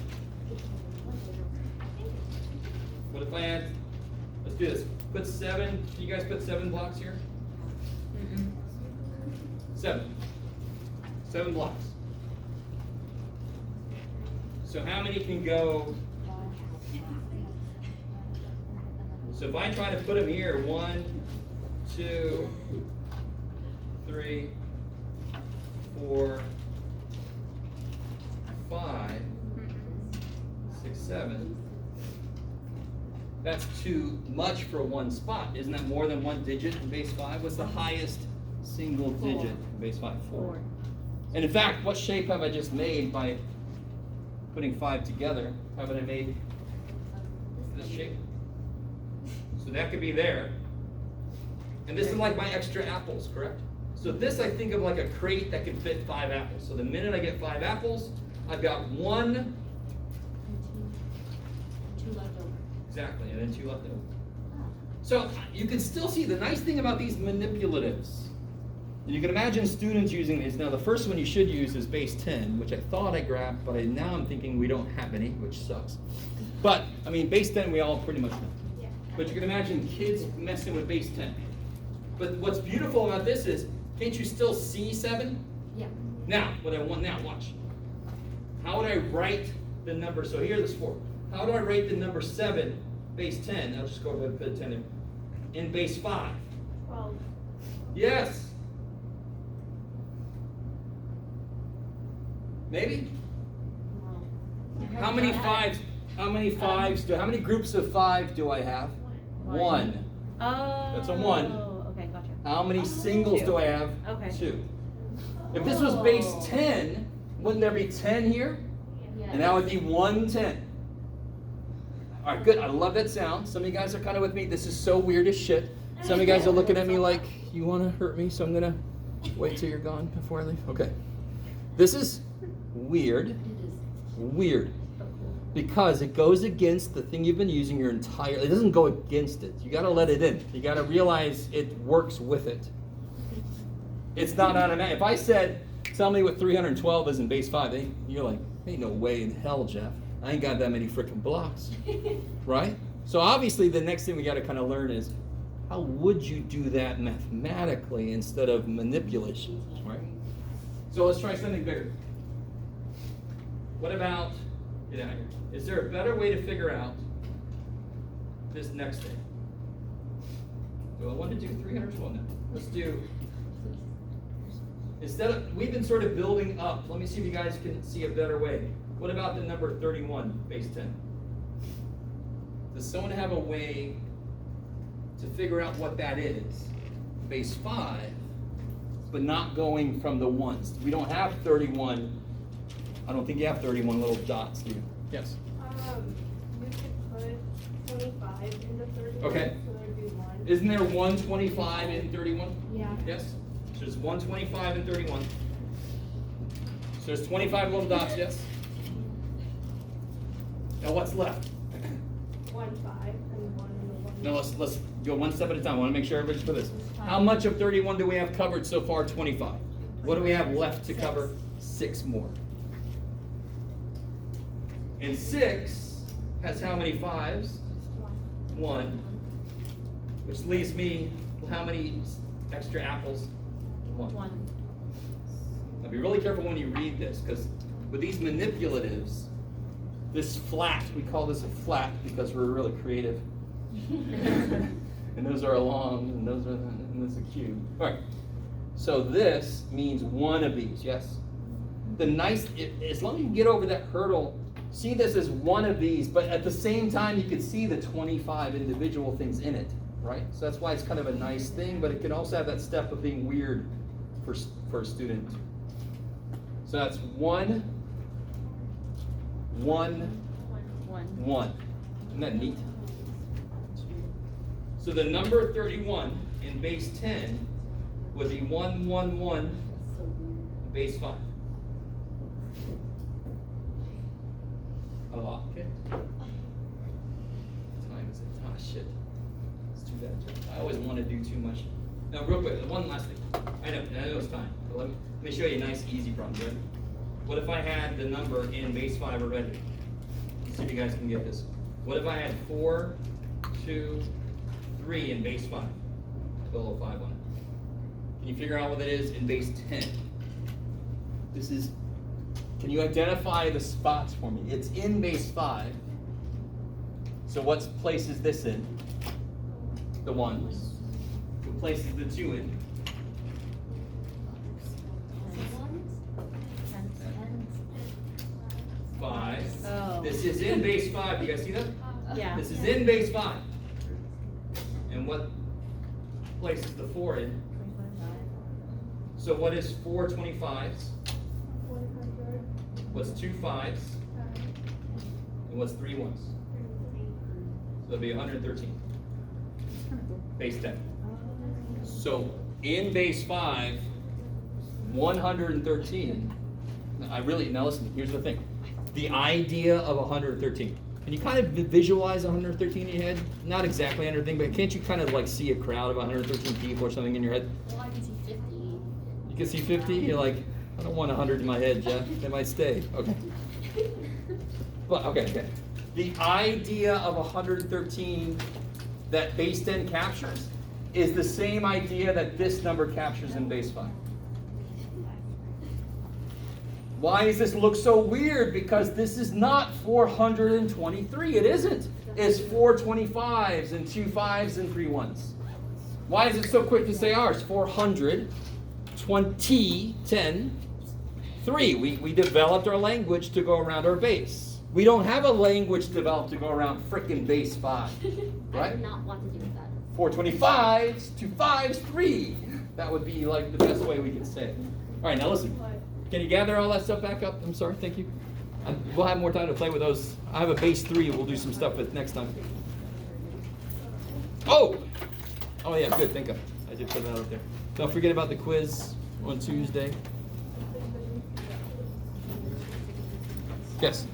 What if I had? Let's do this. Put 7. Can you guys put 7 blocks here? 7. 7 blocks. So how many can go? So if I try to put them here, 1, 2, 3, 4, 5, 6, 7. That's too much for one spot. Isn't that more than 1 digit in base 5? What's the highest single digit in base 5? 4. And in fact, what shape have I just made by putting 5 together? Haven't I made this shape? So that could be there. And this is like my extra apples, correct? So this I think of like a crate that can fit 5 apples. So the minute I get 5 apples, I've got 1. 2 left over. Exactly, and then 2 left over. So you can still see the nice thing about these manipulatives. And you can imagine students using these. Now the first one you should use is base 10, which I thought I grabbed, but now I'm thinking we don't have any, which sucks. But, I mean, base 10 we all pretty much know. Yeah. But you can imagine kids messing with base 10. But what's beautiful about this is, can't you still see 7? Yeah. Now, what I want now, watch. How would I write the number? So here there's 4. How do I write the number 7, base 10? I'll just go ahead and put a 10 in. In base 5. 12. Yes. Maybe? How many 5s? How many 5s how many groups of 5 do I have? 1. Oh. That's a 1. Okay, gotcha. How many singles do I have? Okay. 2. If this was base 10, wouldn't there be 10 here? And that would be 110. All right, good. I love that sound. Some of you guys are kind of with me. This is so weird as shit. Some of you guys are looking at me like, you want to hurt me, so I'm going to wait till you're gone before I leave. Okay. This is weird. Weird. Because it goes against the thing you've been using your entire, it doesn't go against it. You got to let it in. You got to realize it works with it. It's not automatic. If I said, tell me what 312 is in base 5, you're like, ain't no way in hell, Jeff. I ain't got that many freaking blocks. Right? So obviously the next thing we got to kind of learn is, how would you do that mathematically instead of manipulation, right? So let's try something bigger. What about, get out here. Is there a better way to figure out this next thing? Do I want to do 312 now? Let's do, instead of, we've been sort of building up. Let me see if you guys can see a better way. What about the number 31, base 10? Does someone have a way to figure out what that is? Base 5, but not going from the ones. We don't have 31. I don't think you have 31 little dots, do you? Yes. You could put 25 into 31. Okay. So there'd be 1. Isn't there 125 in 31? Yeah. Yes. So there's 125 and 31. So there's 25 little dots, yes? Now what's left? 1, 5, and 1 and the 1. Now let's go one step at a time. I want to make sure everybody's for this. How much of 31 do we have covered so far? 25. What do we have left to cover? 6 more. And 6 has how many 5s? 1. Which leaves me how many extra apples? 1. Now be really careful when you read this, because with these manipulatives, this flat, we call this a flat because we're really creative. And those are long, and those are, and this is a cube. All right. So this means one of these, yes? The nice, as long as you get over that hurdle see this as one of these, but at the same time, you can see the 25 individual things in it, right? So that's why it's kind of a nice thing, but it can also have that step of being weird for a student. So that's 1, 1, 1. Isn't that neat? So the number 31 in base 10 would be 1, 1, 1 in base 5. A lot. Okay. What time is it? Ah, shit. It's too bad. I always want to do too much. Now, real quick, one last thing. I know it's time. But let me show you a nice, easy problem. Right? What if I had the number in base 5 already? Let's see if you guys can get this. What if I had 4, 2, 3 in base 5? Put a little 5 on it. Can you figure out what that is in base 10? This is. Can you identify the spots for me? It's in base 5. So what place is this in? The 1s. What place is the 2 in? Five. Oh. This is in base 5. You guys see that? Yeah. This is in base 5. And what place is the 4 in? So what is 4 25s? What's 2 5s? And what's 3 1s? So it'll be 113. Base 10. So in base 5, 113. Now listen, here's the thing. The idea of 113. Can you kind of visualize 113 in your head? Not exactly 113, but can't you kind of like see a crowd of 113 people or something in your head? Well, I can see 50. You can see 50? You're like, I don't want 100 in my head, Jeff. They might stay. Okay. But, okay. The idea of 113 that base 10 captures is the same idea that this number captures in base 5. Why does this look so weird? Because this is not 423. It isn't. It's 4 25s and 2 5s and 3 1s. Why is it so quick to say ours? 420, 10, 3. We developed our language to go around our base. We don't have a language developed to go around frickin' base 5. Right? I do not want to do that. 425s, 2 5s, 3. That would be like the best way we could say it. All right, now listen. Can you gather all that stuff back up? I'm sorry, thank you. We'll have more time to play with those. I have a base 3 we'll do some stuff with next time. Oh yeah, good, think of it. I did put that out there. Don't forget about the quiz on Tuesday. Yes?